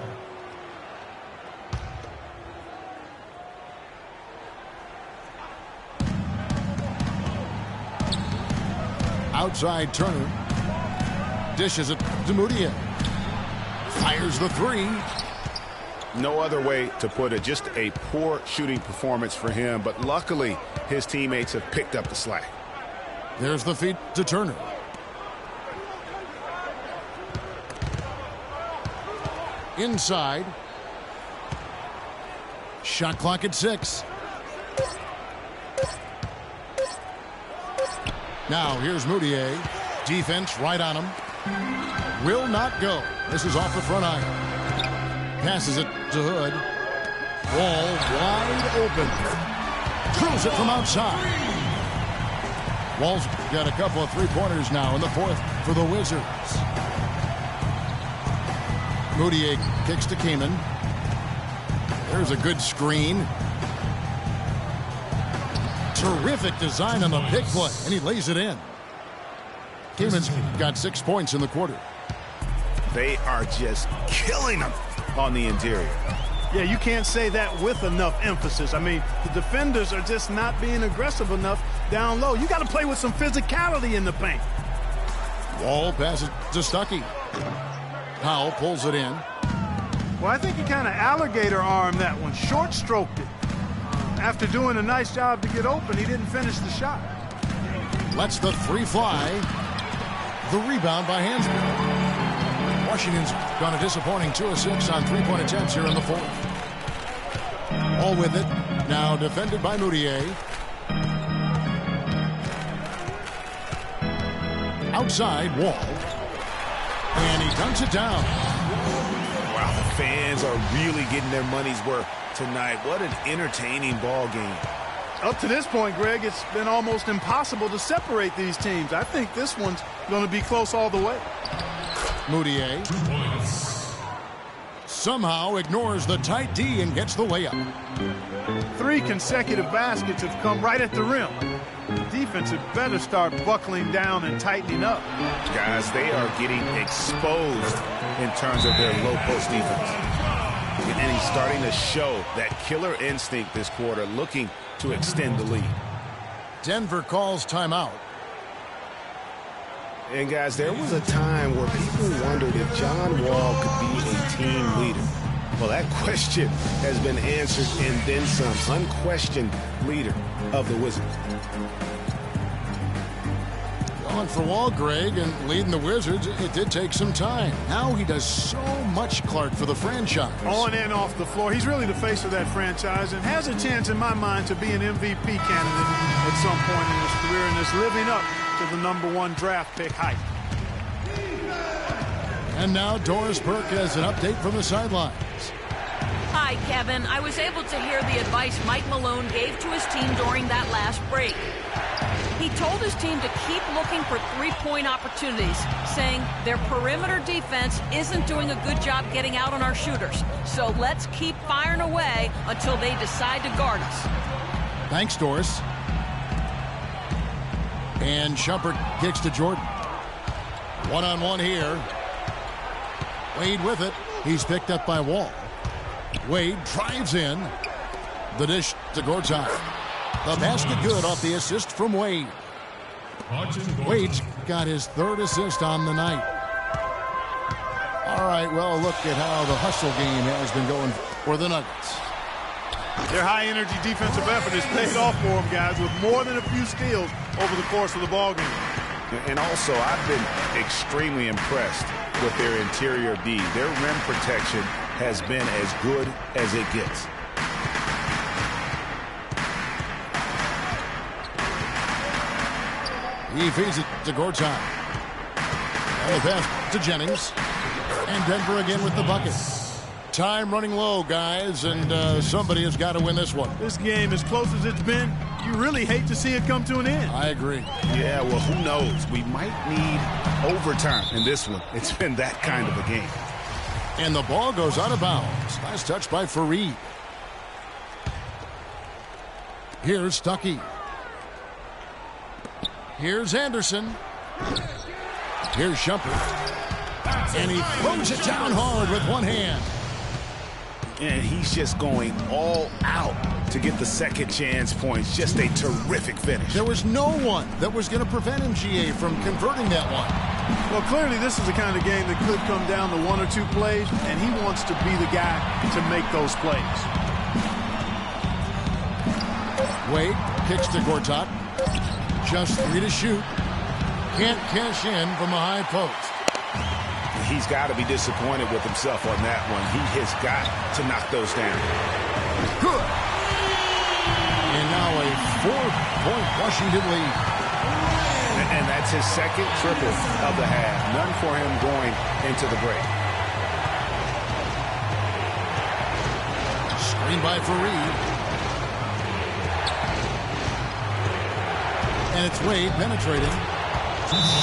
Speaker 1: Outside Turner. Dishes it to Moutier. Fires the three.
Speaker 3: No other way to put it. Just a poor shooting performance for him. But luckily, his teammates have picked up the slack.
Speaker 1: There's the feed to Turner. Inside. Shot clock at 6. Now here's Moutier. Defense right on him. Will not go. This is off the front iron. Passes it to Hood. Wall wide open. Throws it from outside. Wall's got a couple of three-pointers now in the fourth for the Wizards. Moutier kicks to Kaman. There's a good screen. Terrific design on the pick play, and he lays it in. Kaman's got 6 points in the quarter.
Speaker 3: They are just killing them on the interior.
Speaker 2: Yeah, you can't say that with enough emphasis. I mean, the defenders are just not being aggressive enough down low. You got to play with some physicality in the paint.
Speaker 1: Wall passes to Stuckey. Powell pulls it in.
Speaker 2: Well, I think he kind of alligator armed that one, short stroked it. After doing a nice job to get open, he didn't finish the shot.
Speaker 1: Lets the three fly. The rebound by Hansbrough. Washington's gone a disappointing 2 of 6 on three-point attempts here in the fourth. All with it. Now defended by Moutier. Outside, Wall. And he dunks it down.
Speaker 3: Wow, the fans are really getting their money's worth tonight. What an entertaining ball game.
Speaker 2: Up to this point, Greg, it's been almost impossible to separate these teams. I think this one's going to be close all the way.
Speaker 1: Moutier somehow ignores the tight D and gets the layup.
Speaker 2: 3 consecutive baskets have come right at the rim. Defense had better start buckling down and tightening up.
Speaker 3: Guys, they are getting exposed in terms of their low post defense. And he's starting to show that killer instinct this quarter, looking to extend the lead.
Speaker 1: Denver calls timeout.
Speaker 3: And guys, there was a time where people wondered if John Wall could be a team leader. Well, that question has been answered and then some. Unquestioned leader of the Wizards.
Speaker 1: Going for Wall, Greg, and leading the Wizards, it did take some time. Now he does so much, Clark, for the franchise.
Speaker 2: On and off the floor. He's really the face of that franchise and has a chance, in my mind, to be an MVP candidate at some point in his career and is living up to the #1 draft pick hype.
Speaker 1: And now Doris Burke has an update from the sidelines.
Speaker 5: Hi, Kevin. I was able to hear the advice Mike Malone gave to his team during that last break. He told his team to keep looking for three-point opportunities, saying their perimeter defense isn't doing a good job getting out on our shooters. So let's keep firing away until they decide to guard us.
Speaker 1: Thanks, Doris. And Shumpert kicks to Jordan. One-on-one here. Wade with it. He's picked up by Wall. Wade drives in. The dish to Gortat. The basket good off the assist from Wade. Wade's got his 3rd assist on the night. All right, well, look at how the hustle game has been going for the Nuggets.
Speaker 2: Their high-energy defensive effort has paid off for them, guys, with more than a few steals over the course of the ballgame.
Speaker 3: And also, I've been extremely impressed with their interior D. Their rim protection has been as good as it gets.
Speaker 1: He feeds it to Gortat. And the pass to Jennings. And Denver again with the bucket. Time running low, guys, and somebody has got to win this one.
Speaker 2: This game, as close as it's been, you really hate to see it come to an end.
Speaker 1: I agree.
Speaker 3: Yeah, well, who knows? We might need overtime in this one. It's been that kind of a game.
Speaker 1: And the ball goes out of bounds. Nice touch by Fareed. Here's Stuckey. Here's Anderson. Here's Shumpert. And he throws it down hard with one hand.
Speaker 3: And he's just going all out to get the second chance points. Just a terrific finish.
Speaker 1: There was no one that was going to prevent him, GA, from converting that one.
Speaker 2: Well, clearly this is the kind of game that could come down to one or two plays, and he wants to be the guy to make those plays.
Speaker 1: Wade kicks to Gortat. Just 3 to shoot. Can't cash in from a high post.
Speaker 3: He's got to be disappointed with himself on that one. He has got to knock those down.
Speaker 1: Good. And now a 4-point Washington lead.
Speaker 3: And that's his second triple of the half. None for him going into the break.
Speaker 1: Screen by Fareed. And it's Wade penetrating.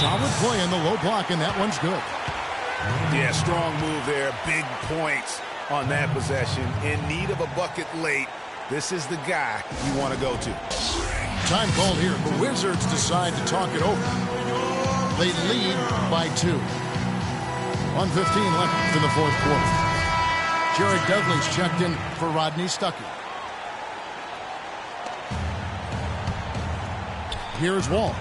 Speaker 1: Solid play in the low block, and that one's good.
Speaker 3: Yeah, strong move there. Big points on that possession. In need of a bucket late. This is the guy you want to go to.
Speaker 1: Time called here. The Wizards decide to talk it over. They lead by 2. 1:15 left in the fourth quarter. Jared Dudley's checked in for Rodney Stuckey. Here's Wall.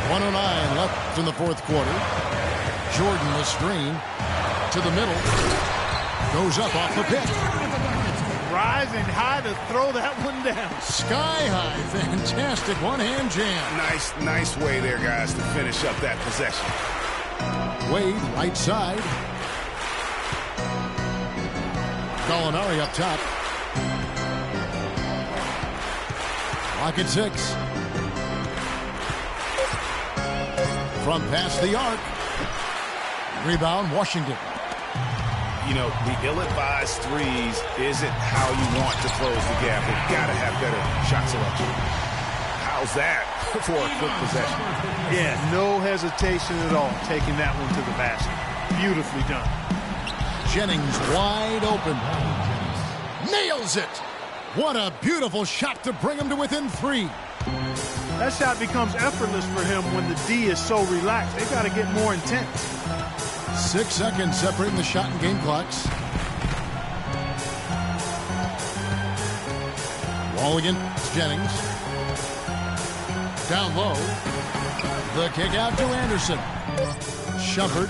Speaker 1: .109 left in the fourth quarter. Jordan the screen to the middle. Goes up off the pick.
Speaker 2: Rising high to throw that one down.
Speaker 1: Sky high. Fantastic one-hand jam.
Speaker 3: Nice way there, guys, to finish up that possession.
Speaker 1: Wade, right side. Gallinari up top. Lock at 6. From past the arc. Rebound, Washington.
Speaker 3: You know, the ill-advised threes isn't how you want to close the gap. You've got to have better shot selection. How's that for a quick possession?
Speaker 2: Yeah, no hesitation at all taking that one to the basket. Beautifully done.
Speaker 1: Jennings wide open. Nails it. What a beautiful shot to bring him to within 3.
Speaker 2: That shot becomes effortless for him when the D is so relaxed. They've got to get more intense.
Speaker 1: 6 seconds separating the shot and game clocks. Wall against Jennings. Down low. The kick out to Anderson. Shumpert.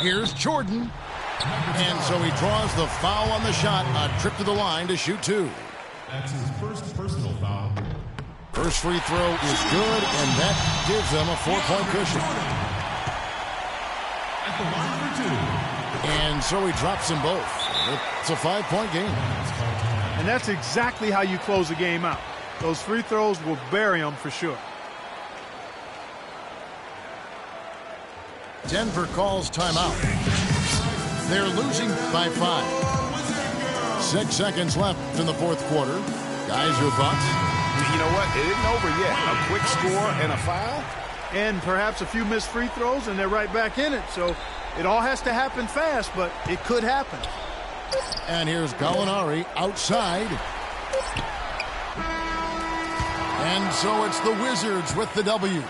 Speaker 1: Here's Jordan. And so he draws the foul on the shot. A trip to the line to shoot 2.
Speaker 4: That's his first personal foul.
Speaker 1: First free throw is good, and that gives them a 4-point cushion.
Speaker 4: At the line for 2.
Speaker 1: And so he drops them both. It's a 5-point game.
Speaker 2: And that's exactly how you close a game out. Those free throws will bury them for sure.
Speaker 1: Denver calls timeout. They're losing by 5. 6 seconds left in the fourth quarter. Guys, your thoughts?
Speaker 3: You know what? It isn't over yet. A quick score and a foul.
Speaker 2: And perhaps a few missed free throws, and they're right back in it. So it all has to happen fast, but it could happen.
Speaker 1: And here's Gallinari outside. And so it's the Wizards with the W.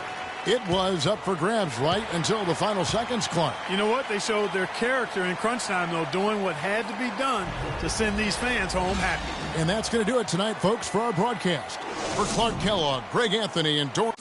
Speaker 1: It was up for grabs right until the final seconds, Clark.
Speaker 2: You know what? They showed their character in crunch time, though, doing what had to be done to send these fans home happy.
Speaker 1: And that's going to do it tonight, folks, for our broadcast. For Clark Kellogg, Greg Anthony, and Dor...